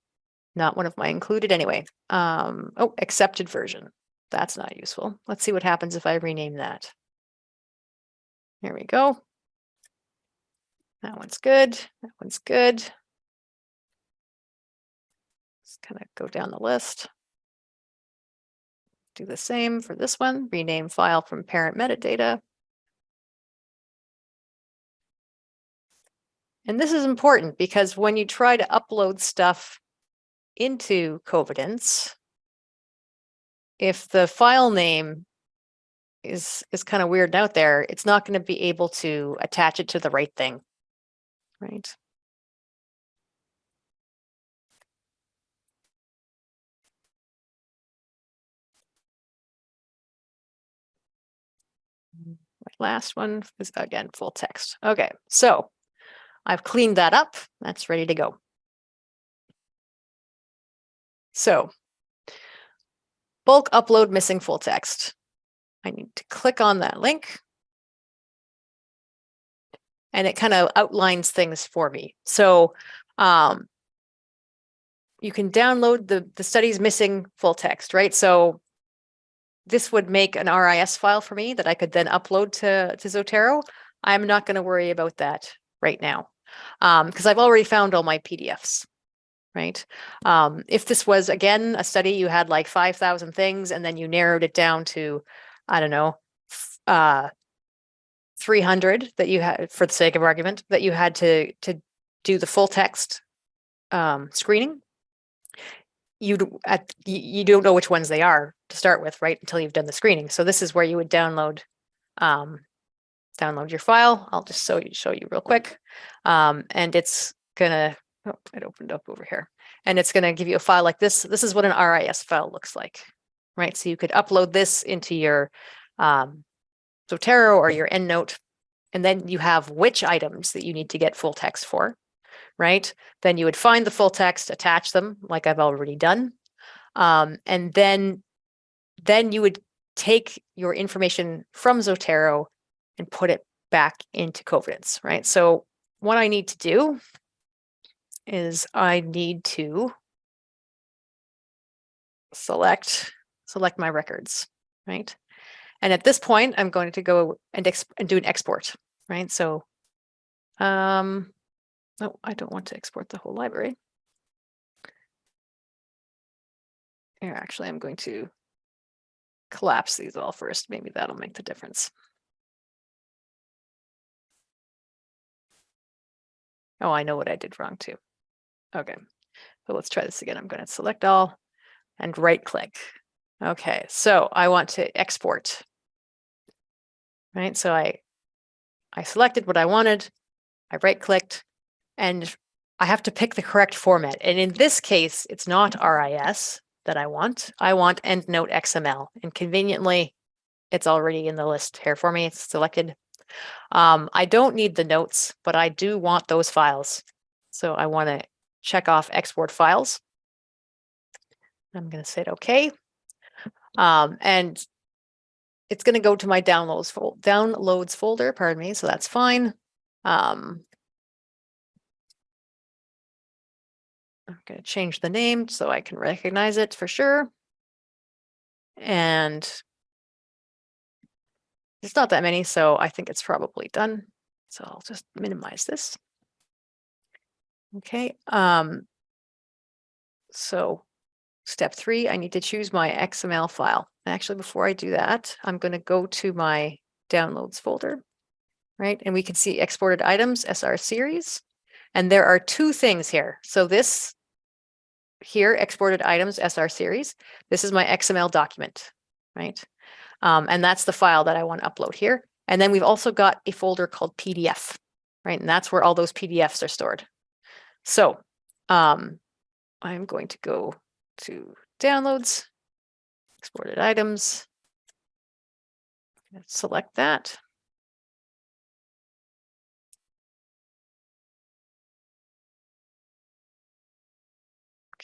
not one of my included anyway. Oh, accepted version. That's not useful. Let's see what happens if I rename that. There we go. That one's good. That one's good. Just kind of go down the list. Do the same for this one. Rename file from parent metadata. And this is important because when you try to upload stuff into Covidence, if the file name is kind of weird out there, it's not going to be able to attach it to the right thing, right? My last one is, again, full text. Okay, so I've cleaned that up. That's ready to go. So bulk upload missing full text. I need to click on that link. And it kind of outlines things for me. So you can download the studies missing full text, right? So this would make an RIS file for me that I could then upload to Zotero. I'm not going to worry about that right now because I've already found all my PDFs, right? If this was, again, a study, you had like 5,000 things and then you narrowed it down to, I don't know, 300 that you had, for the sake of argument, that you had to do the full text screening. You don't know which ones they are to start with, right? Until you've done the screening. So this is where you would download your file. I'll just show you real quick. And it's gonna, oh, it opened up over here. And it's gonna give you a file like this. This is what an RIS file looks like, right? So you could upload this into your Zotero or your EndNote, and then you have which items that you need to get full text for, right? Then you would find the full text, attach them like I've already done. And then you would take your information from Zotero and put it back into Covidence, right? So what I need to do is I need to select my records, right? And at this point, I'm going to go and do an export, right? So, no, I don't want to export the whole library. Here, actually, I'm going to collapse these all first. Maybe that'll make the difference. Oh, I know what I did wrong too. Okay, so let's try this again. I'm going to select all and right click. Okay, so I want to export. Right, so I selected what I wanted, I right clicked, and I have to pick the correct format. And in this case, it's not RIS that I want. I want EndNote XML. And conveniently, it's already in the list here for me. It's selected. I don't need the notes, but I do want those files. So I want to check off export files. I'm going to say OK. And it's going to go to my downloads folder, pardon me, so that's fine. I'm going to change the name so I can recognize it for sure. And it's not that many, so I think it's probably done. So I'll just minimize this. Okay. So step 3, I need to choose my XML file. Actually, before I do that, I'm going to go to my downloads folder, right? And we can see exported items, SR series. And there are 2 things here. So this here, exported items, SR series, this is my XML document, right? And that's the file that I want to upload here. And then we've also got a folder called PDF, right? And that's where all those PDFs are stored. So I'm going to go to downloads, exported items, select that.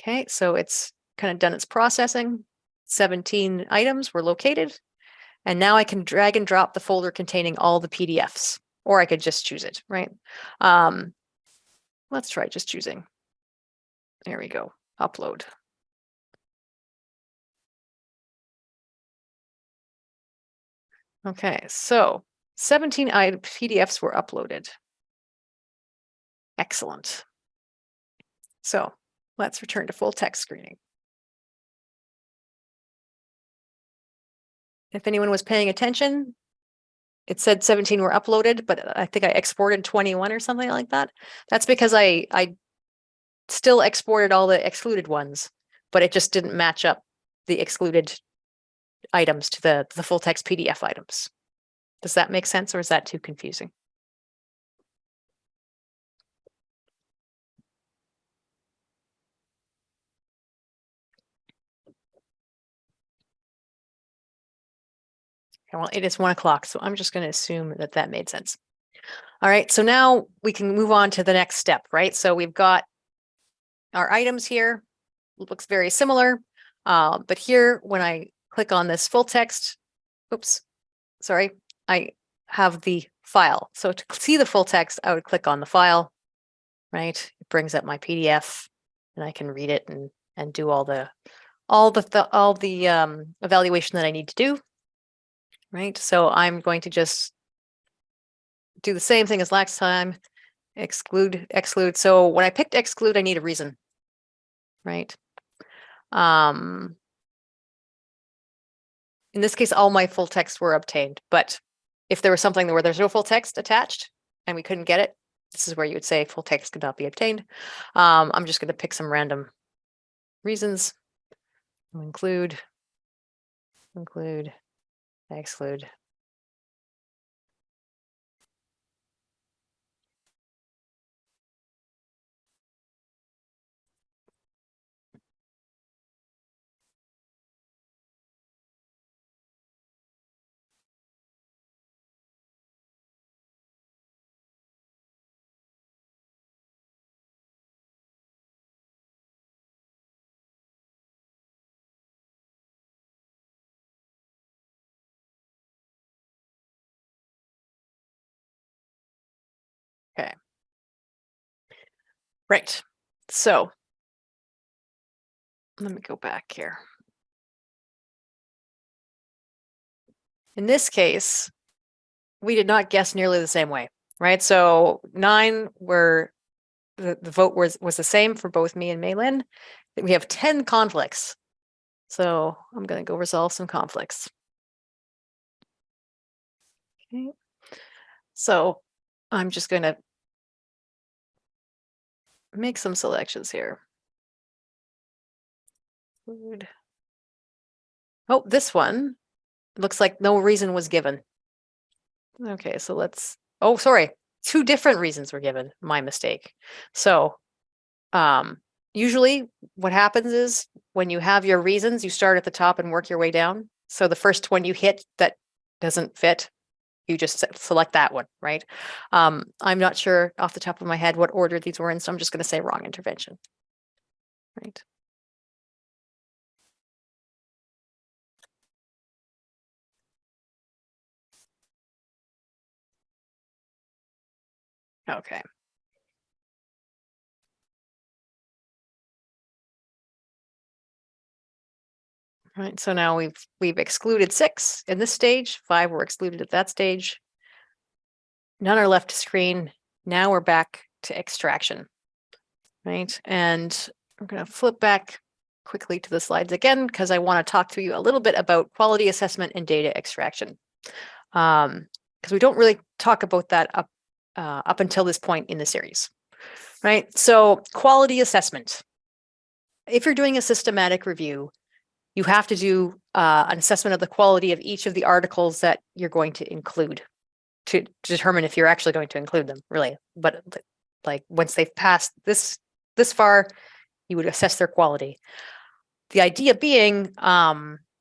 Okay, so it's kind of done its processing. 17 items were located. And now I can drag and drop the folder containing all the PDFs, or I could just choose it, right? Let's try just choosing. There we go, upload. Okay, so 17 PDFs were uploaded. Excellent. So let's return to full text screening. If anyone was paying attention, it said 17 were uploaded, but I think I exported 21 or something like that. That's because I still exported all the excluded ones, but it just didn't match up the excluded items to the full text PDF items. Does that make sense, or is that too confusing? Okay, well, it is 1 o'clock, so I'm just going to assume that that made sense. All right, so now we can move on to the next step, right? So we've got our items here. It looks very similar, but here, when I click on this full text, oops, sorry, I have the file. So to see the full text, I would click on the file, right? It brings up my PDF, and I can read it and do all the evaluation that I need to do, right? So I'm going to just do the same thing as last time, exclude. So when I picked exclude, I need a reason, right? In this case, all my full text were obtained, but if there was something where there's no full text attached and we couldn't get it, this is where you would say full text could not be obtained. I'm just going to pick some random reasons. Include, exclude. Okay. Right. So let me go back here. In this case, we did not guess nearly the same way, right? So 9 were the vote was the same for both me and Maylin. We have 10 conflicts. So I'm going to go resolve some conflicts. Okay. So I'm just going to make some selections here. Oh, this one looks like no reason was given. Okay, so let's, oh, sorry. 2 different reasons were given. My mistake. So usually what happens is when you have your reasons, you start at the top and work your way down. So the first one you hit that doesn't fit, you just select that one, right? I'm not sure off the top of my head what order these were in, so I'm just going to say wrong intervention, right? Okay. Right, so now we've excluded 6 in this stage, 5 were excluded at that stage. None are left to screen. Now we're back to extraction, right? And I'm going to flip back quickly to the slides again because I want to talk to you a little bit about quality assessment and data extraction. Because we don't really talk about that up until this point in the series, right? So quality assessment. If you're doing a systematic review, you have to do an assessment of the quality of each of the articles that you're going to include to determine if you're actually going to include them, really. But like once they've passed this far, you would assess their quality. The idea being,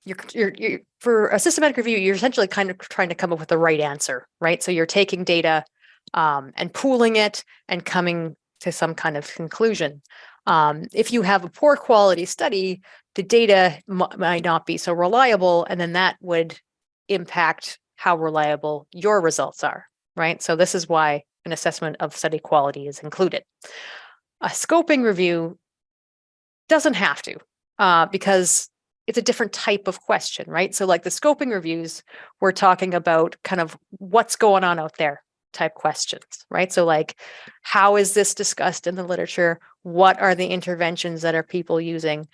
you're for a systematic review, you're essentially kind of trying to come up with the right answer, right? So you're taking data and pooling it and coming to some kind of conclusion. If you have a poor quality study, the data might not be so reliable, and then that would impact how reliable your results are, right? So this is why an assessment of study quality is included. A scoping review doesn't have to, because it's a different type of question, right? So like the scoping reviews, we're talking about kind of what's going on out there type questions, right? So like, how is this discussed in the literature? What are the interventions that are people using?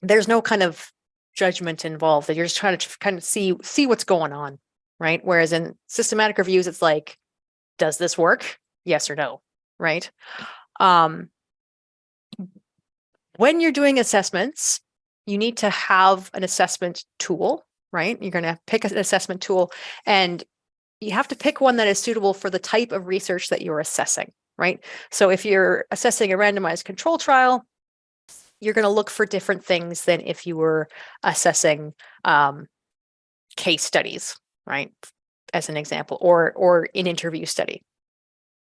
There's no kind of judgment involved, that you're just trying to kind of see what's going on, right? Whereas in systematic reviews, it's like, does this work? Yes or no, right? When you're doing assessments, you need to have an assessment tool, right? You're going to pick an assessment tool, and you have to pick one that is suitable for the type of research that you're assessing, right? So if you're assessing a randomized control trial, you're going to look for different things than if you were assessing case studies, right? As an example, or an interview study,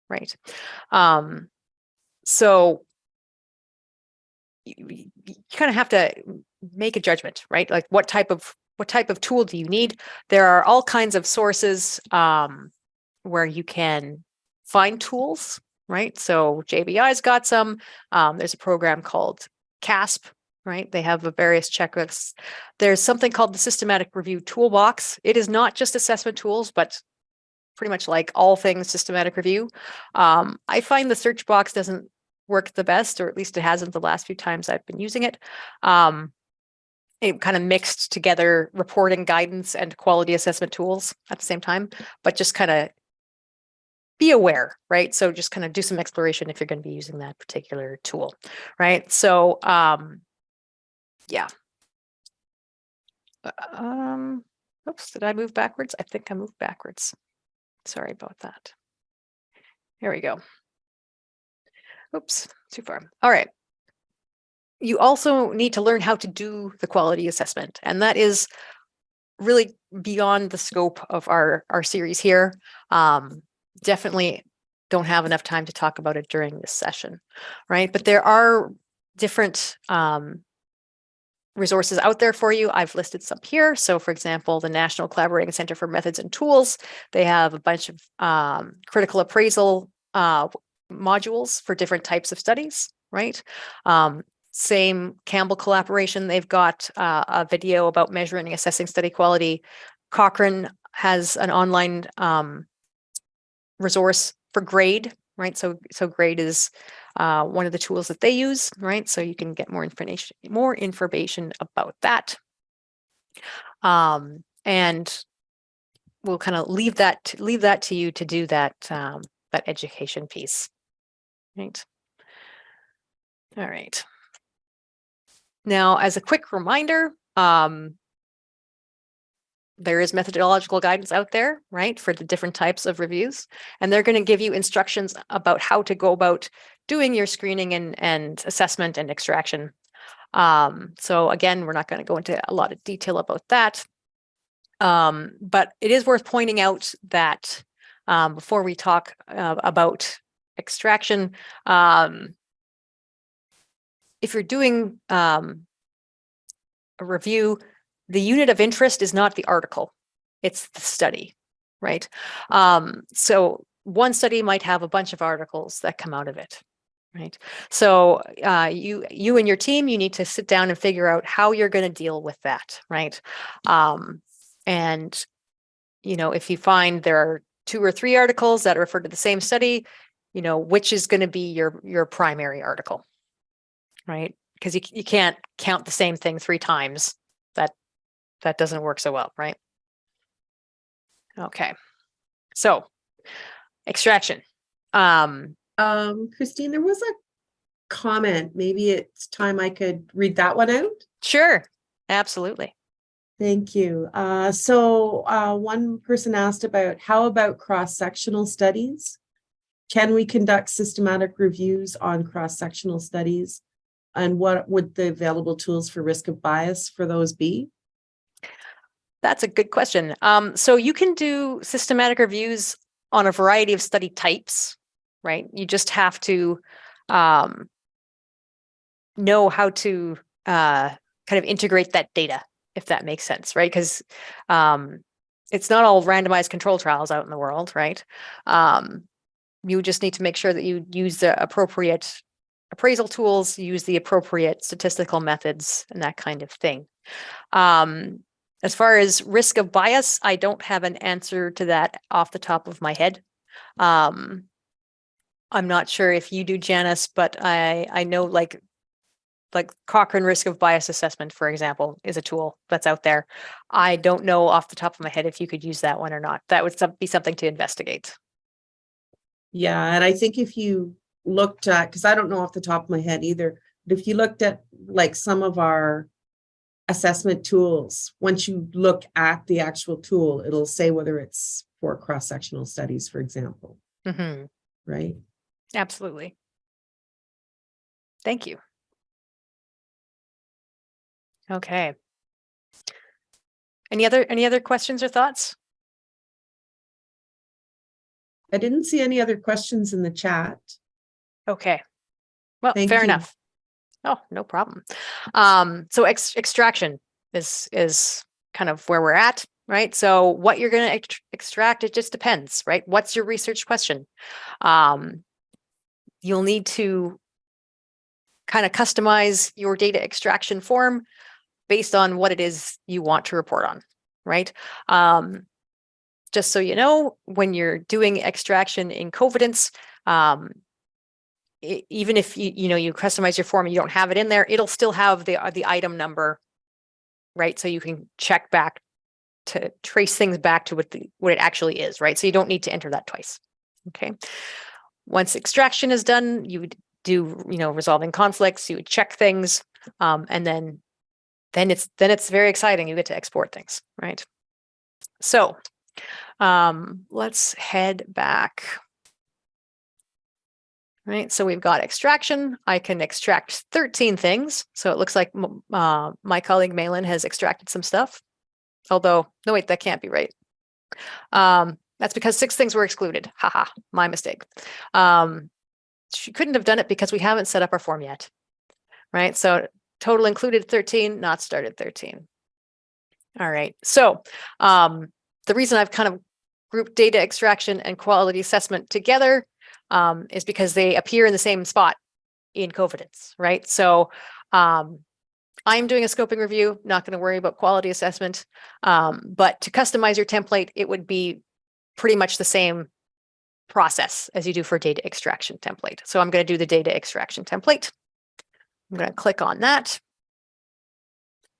right? So you kind of have to make a judgment, right? Like what type of tool do you need? There are all kinds of sources where you can find tools, right? So JBI's got some. There's a program called CASP, right? They have various checklists. There's something called the Systematic Review Toolbox. It is not just assessment tools, but pretty much like all things systematic review. I find the search box doesn't work the best, or at least it hasn't the last few times I've been using it. It kind of mixed together reporting guidance and quality assessment tools at the same time, but just kind of be aware, right? So just kind of do some exploration if you're going to be using that particular tool, right? So, yeah. Oops, did I move backwards? I think I moved backwards. Sorry about that. Here we go. Oops, too far. All right. You also need to learn how to do the quality assessment, and that is really beyond the scope of our series here. Definitely don't have enough time to talk about it during this session, right? But there are different resources out there for you. I've listed some here. So for example, the National Collaborating Center for Methods and Tools, they have a bunch of critical appraisal modules for different types of studies, right? Same Campbell collaboration, they've got a video about measuring and assessing study quality. Cochrane has an online resource for GRADE, right? So GRADE is one of the tools that they use, right? So you can get more information about that. And we'll kind of leave that to you to do that that education piece, right? All right. Now, as a quick reminder, there is methodological guidance out there, right, for the different types of reviews, and they're going to give you instructions about how to go about doing your screening and assessment and extraction. So again, we're not going to go into a lot of detail about that, but it is worth pointing out that before we talk about extraction, if you're doing a review, the unit of interest is not the article, it's the study, right? So one study might have a bunch of articles that come out of it, right? So you and your team, you need to sit down and figure out how you're going to deal with that, right? And, if you find there are 2 or 3 articles that refer to the same study, which is going to be your primary article, right? Because you can't count the same thing 3 times. That doesn't work so well, right? Okay. So extraction. Christine, there was a comment. Maybe it's time I could read that one out. Sure. Absolutely. Thank you. So one person asked about how about cross-sectional studies? Can we conduct systematic reviews on cross-sectional studies? And what would the available tools for risk of bias for those be? That's a good question. So you can do systematic reviews on a variety of study types, right? You just have to know how to kind of integrate that data, if that makes sense, right? Because it's not all randomized control trials out in the world, right? You just need to make sure that you use the appropriate appraisal tools, use the appropriate statistical methods, and that kind of thing. As far as risk of bias, I don't have an answer to that off the top of my head. I'm not sure if you do, Janice, but I know like Cochrane risk of bias assessment, for example, is a tool that's out there. I don't know off the top of my head if you could use that one or not. That would be something to investigate. Yeah, and I think if you looked at, because I don't know off the top of my head either, but if you looked at like some of our assessment tools, once you look at the actual tool, it'll say whether it's for cross-sectional studies, for example. Mm-hmm. Right? Absolutely. Thank you. Okay. Any other questions or thoughts? I didn't see any other questions in the chat. Okay. Well, Thank fair you. enough. Oh, no problem. So extraction is kind of where we're at, right? So what you're going to extract, it just depends, right? What's your research question? You'll need to kind of customize your data extraction form based on what it is you want to report on, right? Just so you know, when you're doing extraction in Covidence, even if you customize your form and you don't have it in there, it'll still have the item number, right? So you can check back to trace things back to what it actually is, right? So you don't need to enter that twice. Okay. Once extraction is done, you would do resolving conflicts. You would check things, and then it's very exciting. You get to export things, right? So let's head back. Right, so we've got extraction. I can extract 13 things. So it looks like my colleague Malin has extracted some stuff. Although, no, wait, that can't be right. That's because 6 things were excluded. Haha, my mistake. She couldn't have done it because we haven't set up our form yet. Right, so total included 13, not started 13. All right, so the reason I've kind of grouped data extraction and quality assessment together is because they appear in the same spot in Covidence, right? So I'm doing a scoping review, not going to worry about quality assessment, but to customize your template, it would be pretty much the same process as you do for data extraction template. So I'm going to do the data extraction template. I'm going to click on that.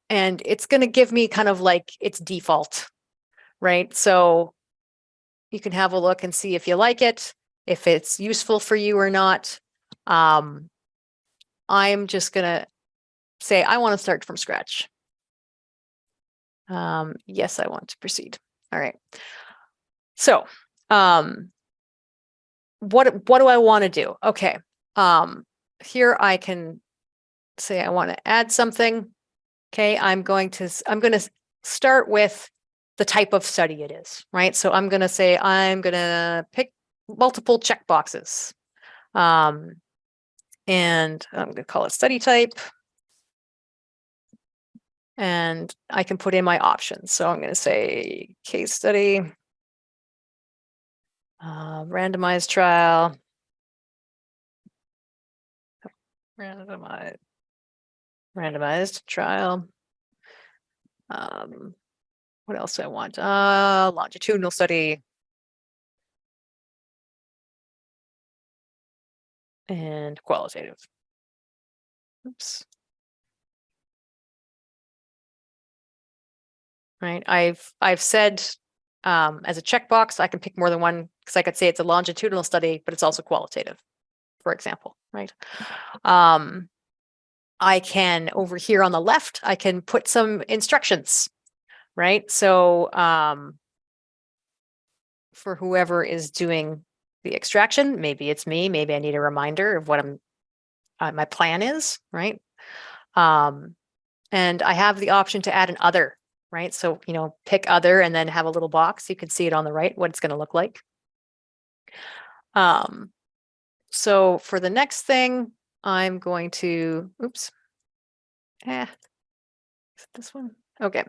And it's going to give me kind of like its default, right? So you can have a look and see if you like it, if it's useful for you or not. I'm just gonna say, I want to start from scratch. Yes, I want to proceed. All right. So, what do I want to do? Okay. Here I can say I want to add something. Okay, I'm going to start with the type of study it is, right? So I'm going to say I'm going to pick multiple checkboxes. And I'm going to call it study type. And I can put in my options. So I'm going to say case study, randomized trial, randomized trial. What else do I want? Longitudinal study. And qualitative. Oops. Right. I've said as a checkbox, I can pick more than one because I could say it's a longitudinal study, but it's also qualitative, for example, right? I can over here on the left, I can put some instructions, right? So for whoever is doing the extraction, maybe it's me, maybe I need a reminder of what my plan is, right? And I have the option to add an other, right? So, pick other and then have a little box. You can see it on the right, what it's going to look like. So for the next thing, I'm going to, oops. Is it this one? Okay.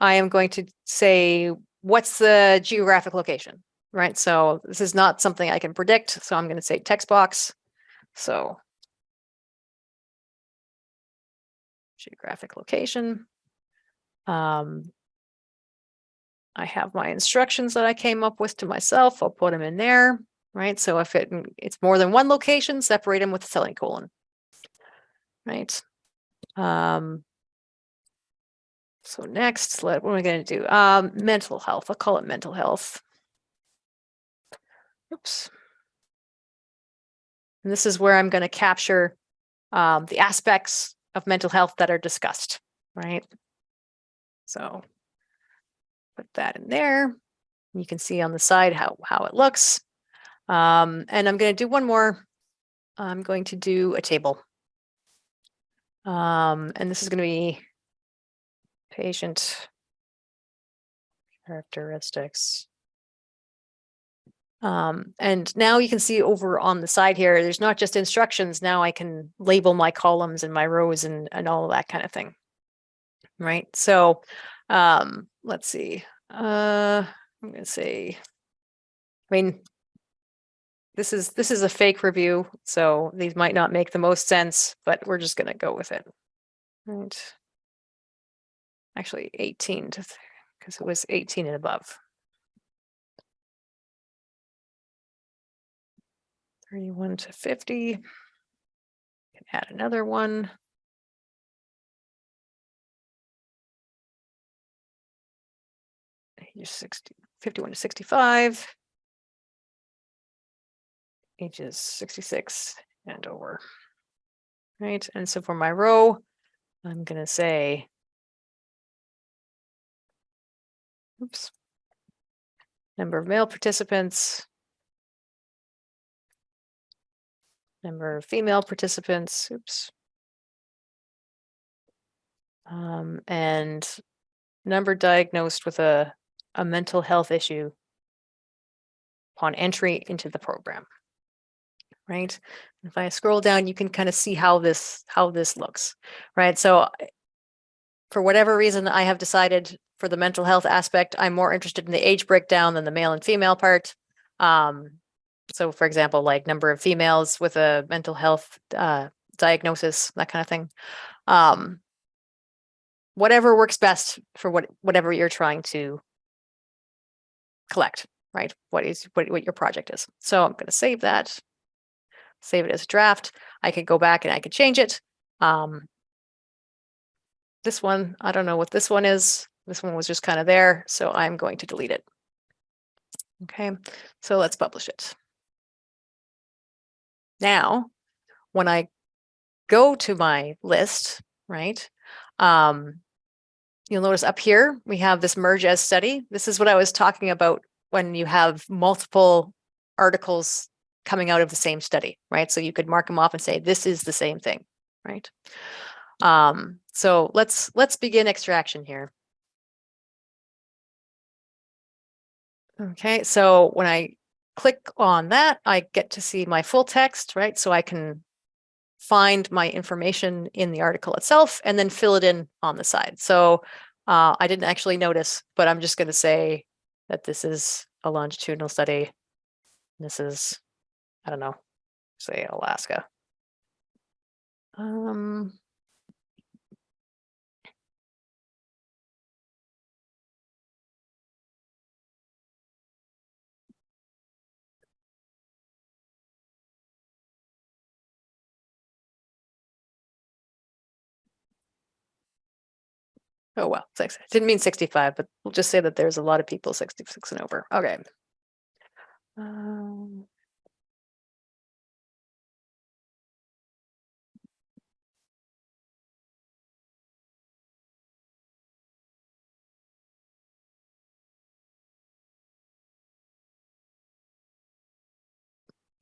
I am going to say, what's the geographic location, right? So this is not something I can predict. So I'm going to say text box. So geographic location. I have my instructions that I came up with to myself. I'll put them in there, right? So if it's more than one location, separate them with a semicolon, right? So next, what am I going to do? Mental health. I'll call it mental health. Oops. And this is where I'm going to capture the aspects of mental health that are discussed, right? So put that in there. You can see on the side how it looks. And I'm going to do one more. I'm going to do a table. And this is going to be patient characteristics. And now you can see over on the side here, there's not just instructions. Now I can label my columns and my rows and all of that kind of thing. Right. So let's see. I'm going to say, I mean, this is a fake review, so these might not make the most sense, but we're just going to go with it. Right. Actually 18 because it was 18 and above. 31 to 50. Can add another one. Ages 51 to 65. Ages 66 and over. Right. And so for my row, I'm going to say, oops, number of male participants, number of female participants, oops, and number diagnosed with a mental health issue upon entry into the program. Right. If I scroll down, you can kind of see how this looks. Right. So for whatever reason, I have decided for the mental health aspect, I'm more interested in the age breakdown than the male and female part. So for example, like number of females with a mental health diagnosis, that kind of thing. Whatever works best for whatever you're trying to collect, right? What your project is. So I'm going to save that, save it as a draft. I could go back and I could change it. This one, I don't know what this one is. This one was just kind of there, so I'm going to delete it. Okay, so let's publish it. Now, when I go to my list, right, you'll notice up here, we have this merge as study. This is what I was talking about when you have multiple articles coming out of the same study, right? So you could mark them off and say, this is the same thing, right? So let's begin extraction here. Okay, so when I click on that, I get to see my full text, right? So I can find my information in the article itself and then fill it in on the side. So I didn't actually notice, but I'm just going to say that this is a longitudinal study. This is, I don't know, say Alaska. Oh, well, didn't mean 65, but we'll just say that there's a lot of people 66 and over. Okay.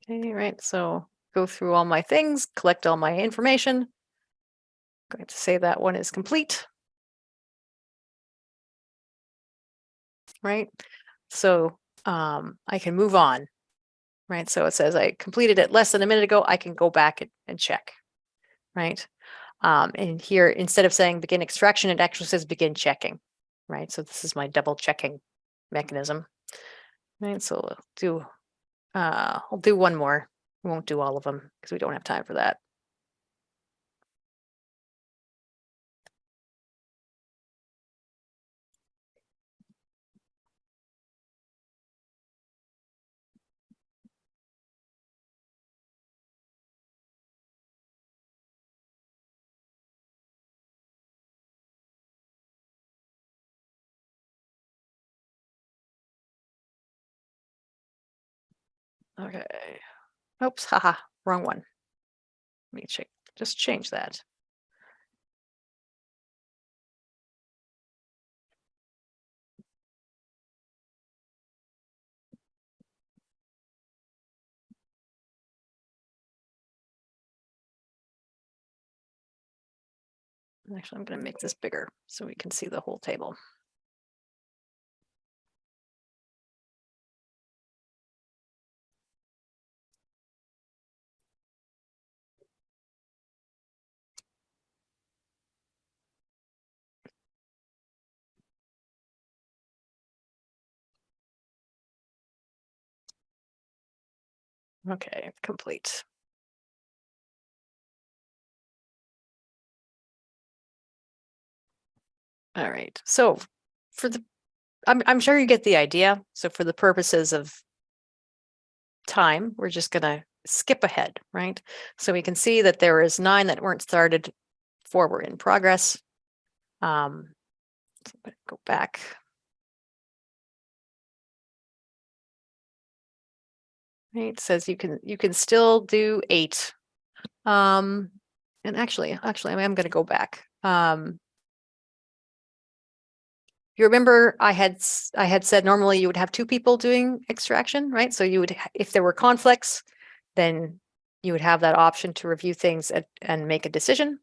Okay, right. So go through all my things, collect all my information. I'm going to say that one is complete. Right. So I can move on. Right. So it says I completed it less than a minute ago. I can go back and check. Right. And here, instead of saying begin extraction, it actually says begin checking. Right. So this is my double checking mechanism. Right. So I'll do one more. We won't do all of them because we don't have time for that. Okay. Oops, haha, wrong one. Let me just change that. Actually, I'm going to make this bigger so we can see the whole table. Okay, complete. All right. So for the, I'm sure you get the idea. So for the purposes of time, we're just going to skip ahead, right? So we can see that there is 9 that weren't started, 4 were in progress. So I'm going to go back. Right, it says you can still do 8. And actually, I am going to go back. You remember I had said normally you would have 2 people doing extraction, right? So you would, if there were conflicts, then you would have that option to review things and make a decision.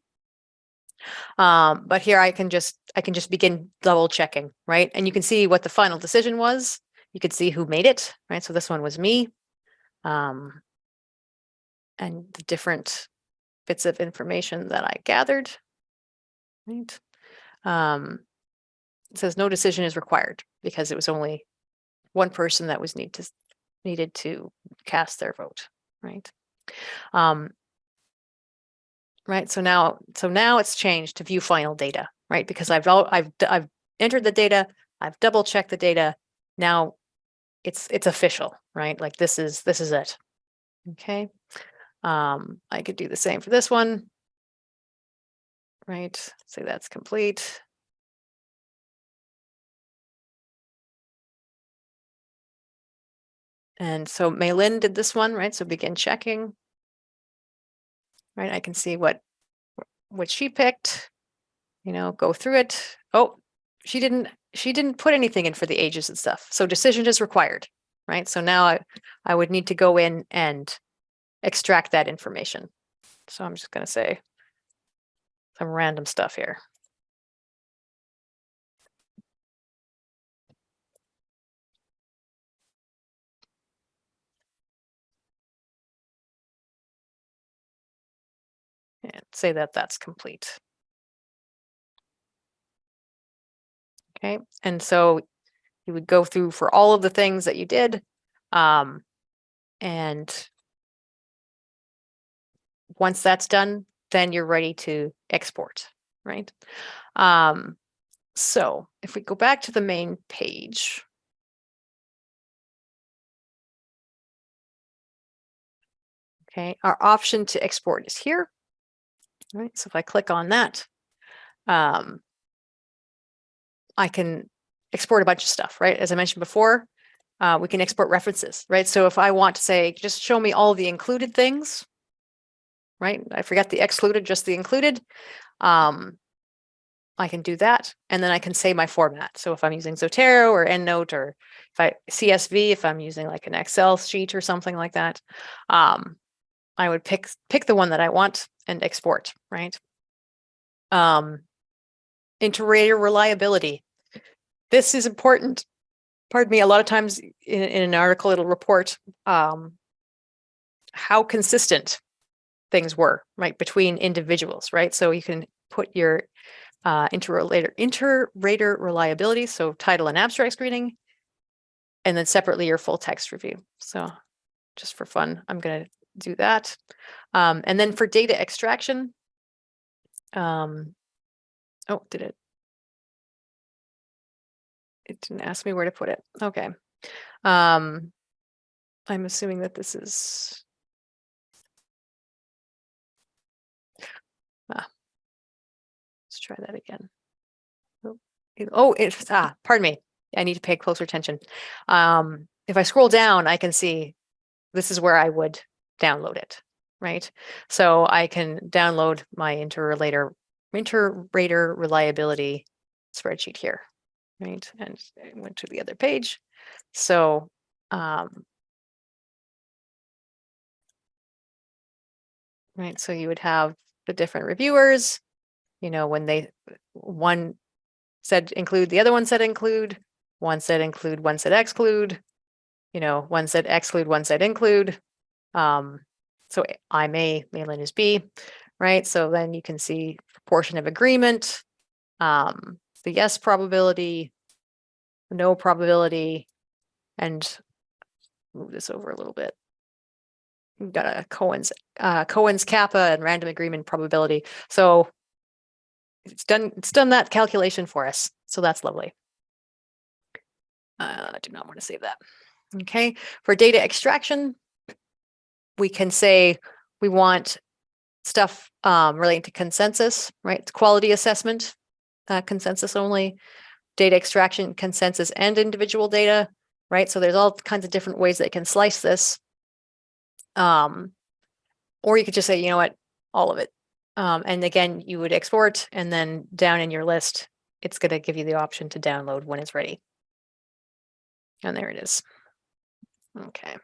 But here I can just begin double checking, right? And you can see what the final decision was. You could see who made it, right? So this one was me. And the different bits of information that I gathered, right? It says no decision is required because it was only one person that was needed to cast their vote, right? Right. So now it's changed to view final data, right? Because I've entered the data, I've double checked the data. Now it's official, right? Like this is it. Okay. I could do the same for this one. Right. Say that's complete. And so Maylin did this one, right? So begin checking. Right. I can see what what she picked, you know, go through it. Oh, she didn't put anything in for the ages and stuff. So decision is required, right? So now I would need to go in and extract that information. So I'm just going to say some random stuff here. And say that that's complete. Okay, and so you would go through for all of the things that you did, and once that's done, then you're ready to export, right? So if we go back to the main page, okay, our option to export is here, right? So if I click on that, I can export a bunch of stuff, right? As I mentioned before, we can export references, right? So if I want to say, just show me all the included things, right? I forgot the excluded, just the included. I can do that, and then I can say my format. So if I'm using Zotero or EndNote, or if I CSV, if I'm using like an Excel sheet or something like that, I would pick the one that I want and export, right? Inter-rater reliability. This is important. Pardon me. A lot of times in an article, it'll report how consistent things were, right, between individuals, right? So you can put your inter-rater reliability, so title and abstract screening, and then separately your full text review. So just for fun, I'm going to do that. And then for data extraction, oh, did it? It didn't ask me where to put it. Okay. I'm assuming that this is. Let's try that again. Oh, it's pardon me. I need to pay closer attention. If I scroll down, I can see this is where I would download it, right? So I can download my inter-rater reliability spreadsheet here, right? And I went to the other page. So right, so you would have the different reviewers, you know, when one said include, the other one said include, one said include, one said exclude, you know, one said exclude, one said include. So I'm A, Malin is B, right? So then you can see proportion of agreement, the yes probability, no probability, and move this over a little bit. We've got a Cohen's kappa and random agreement probability. So it's done that calculation for us. So that's lovely. I do not want to save that. Okay, for data extraction, we can say we want stuff relating to consensus, right? Quality assessment, consensus only, data extraction, consensus, and individual data, right? So there's all kinds of different ways that you can slice this. Or you could just say, you know what, all of it. And again, you would export, and then down in your list, it's going to give you the option to download when it's ready. And there it is. Okay.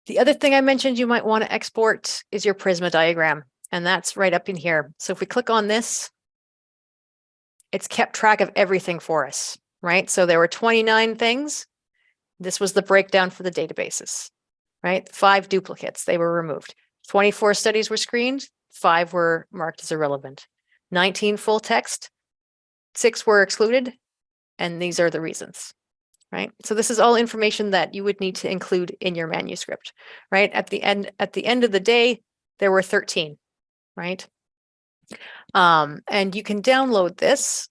The other thing I mentioned you might want to export is your PRISMA diagram, and that's right up in here. So if we click on this, it's kept track of everything for us, right? So there were 29 things. This was the breakdown for the databases, right? 5 duplicates, they were removed. 24 studies were screened, 5 were marked as irrelevant. 19 full text, 6 were excluded, and these are the reasons. Right. So this is all information that you would need to include in your manuscript, right? At the end of the day, there were 13, right? And you can download this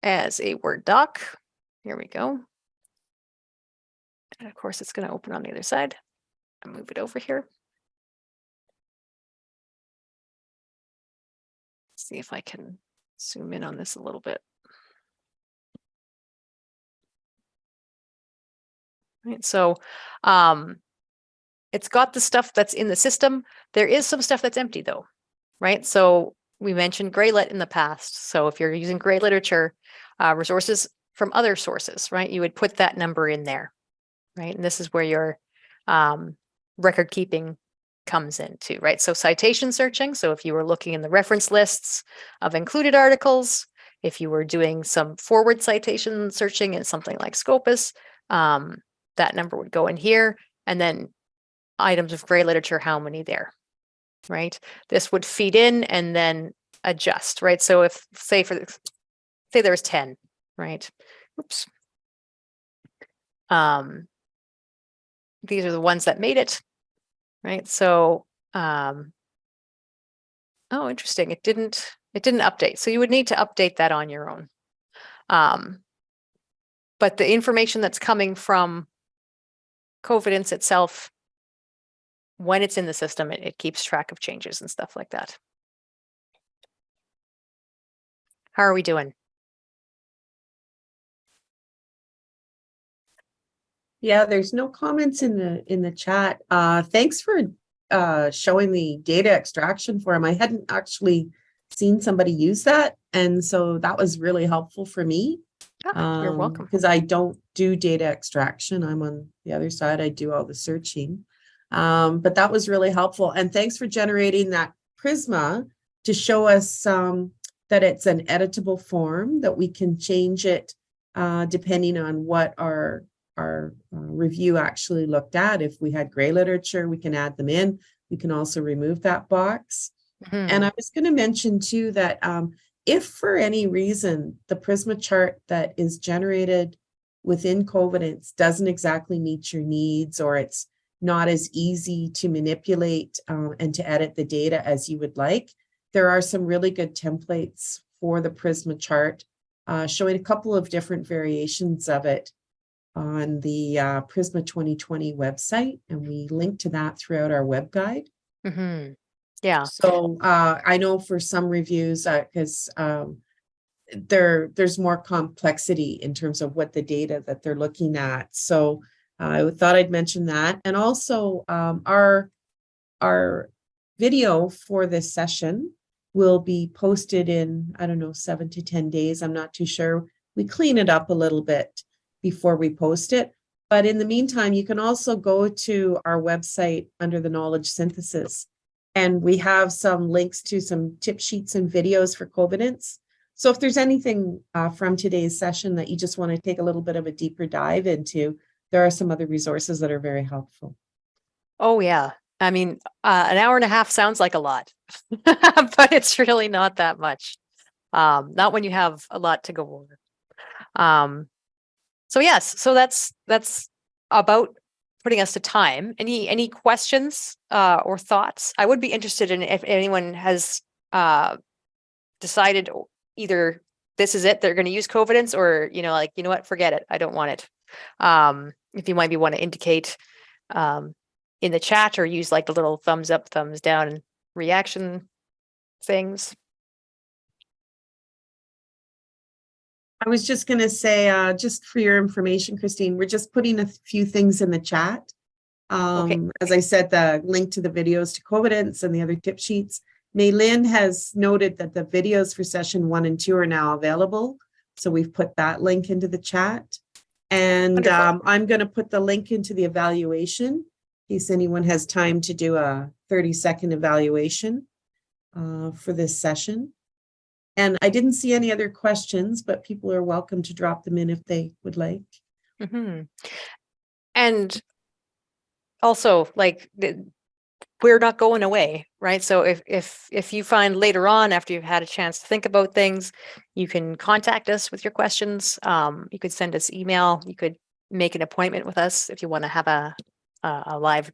as a Word doc. Here we go. And of course, it's going to open on the other side. I'll move it over here. See if I can zoom in on this a little bit. Right, so it's got the stuff that's in the system. There is some stuff that's empty though, right? So we mentioned Greylit in the past. So if you're using Grey Literature, resources from other sources, right? You would put that number in there, right? And this is where your record keeping comes into, right? So citation searching. So if you were looking in the reference lists of included articles, if you were doing some forward citation searching in something like Scopus, that number would go in here. And then items of Grey Literature, how many there, right? This would feed in and then adjust, right? So if say there's 10, right? Oops. These are the ones that made it, right? So, oh, interesting. It didn't update. So you would need to update that on your own. But the information that's coming from Covidence itself, when it's in the system, it keeps track of changes and stuff like that. How are we doing? Yeah, there's no comments in the chat. Thanks for showing the data extraction form. I hadn't actually seen somebody use that, and so that was really helpful for me. You're welcome. Because I don't do data extraction. I'm on the other side. I do all the searching. But that was really helpful. And thanks for generating that PRISMA to show us that it's an editable form, that we can change it depending on what our review actually looked at. If we had Grey Literature, we can add them in. We can also remove that box. And I was going to mention too that if for any reason the PRISMA chart that is generated within Covidence doesn't exactly meet your needs, or it's not as easy to manipulate and to edit the data as you would like, there are some really good templates for the PRISMA chart showing a couple of different variations of it on the PRISMA 2020 website, and we link to that throughout our web guide. Yeah. So I know for some reviews, because there's more complexity in terms of what the data that they're looking at. So I thought I'd mention that. And also our video for this session will be posted in, I don't know, 7 to 10 days. I'm not too sure. We clean it up a little bit before we post it. But in the meantime, you can also go to our website under the knowledge synthesis. And we have some links to some tip sheets and videos for Covidence. So if there's anything from today's session that you just want to take a little bit of a deeper dive into, there are some other resources that are very helpful. Oh, yeah. I mean, an hour and a half sounds like a lot, but it's really not that much. Not when you have a lot to go over. So yes, so that's about putting us to time. Any questions or thoughts? I would be interested in if anyone has decided either this is it, they're going to use Covidence, or like, you know what, forget it, I don't want it. If you might want to indicate in the chat, or use like the little thumbs up, thumbs down reaction things. I was just going to say, just for your information, Christine, we're just putting a few things in the chat. Okay. As I said, the link to the videos to Covidence and the other tip sheets. Maylin has noted that the videos for session 1 and 2 are now available. So we've put that link into the chat. And I'm going to put the link into the evaluation in case anyone has time to do a 30-second evaluation for this session. And I didn't see any other questions, but people are welcome to drop them in if they would like. And also, like, we're not going away, right? So if you find later on, after you've had a chance to think about things, you can contact us with your questions. You could send us email. You could make an appointment with us if you want to have a live,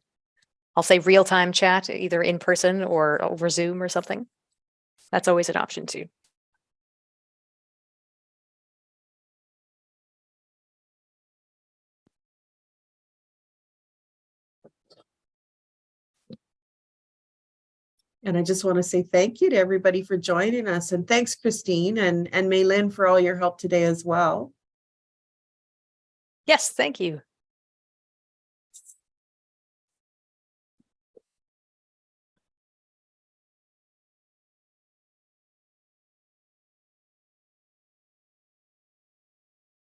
I'll say real-time chat, either in person or over Zoom or something. That's always an option too. And I just want to say thank you to everybody for joining us. And thanks, Christine and Maylin, for all your help today as well. Yes, thank you.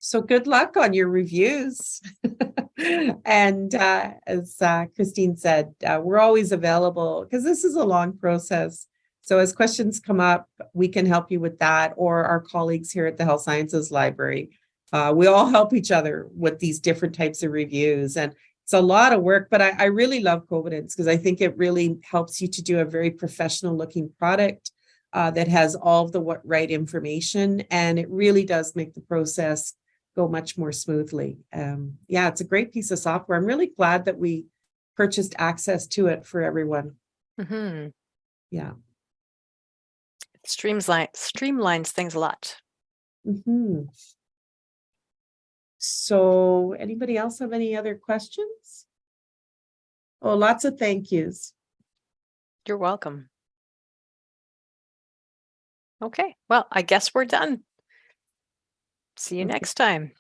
So good luck on your reviews. And as Christine said, we're always available because this is a long process. So as questions come up, we can help you with that, or our colleagues here at the Health Sciences Library. We all help each other with these different types of reviews. And it's a lot of work, but I really love Covidence because I think it really helps you to do a very professional looking product that has all of the right information. And it really does make the process go much more smoothly. Yeah, it's a great piece of software. I'm really glad that we purchased access to it for everyone. Mm-hmm. Yeah. It streamlines things a lot. Mm-hmm. So anybody else have any other questions? Oh, lots of thank yous. You're welcome. Okay, well, I guess we're done. See you Okay. next time.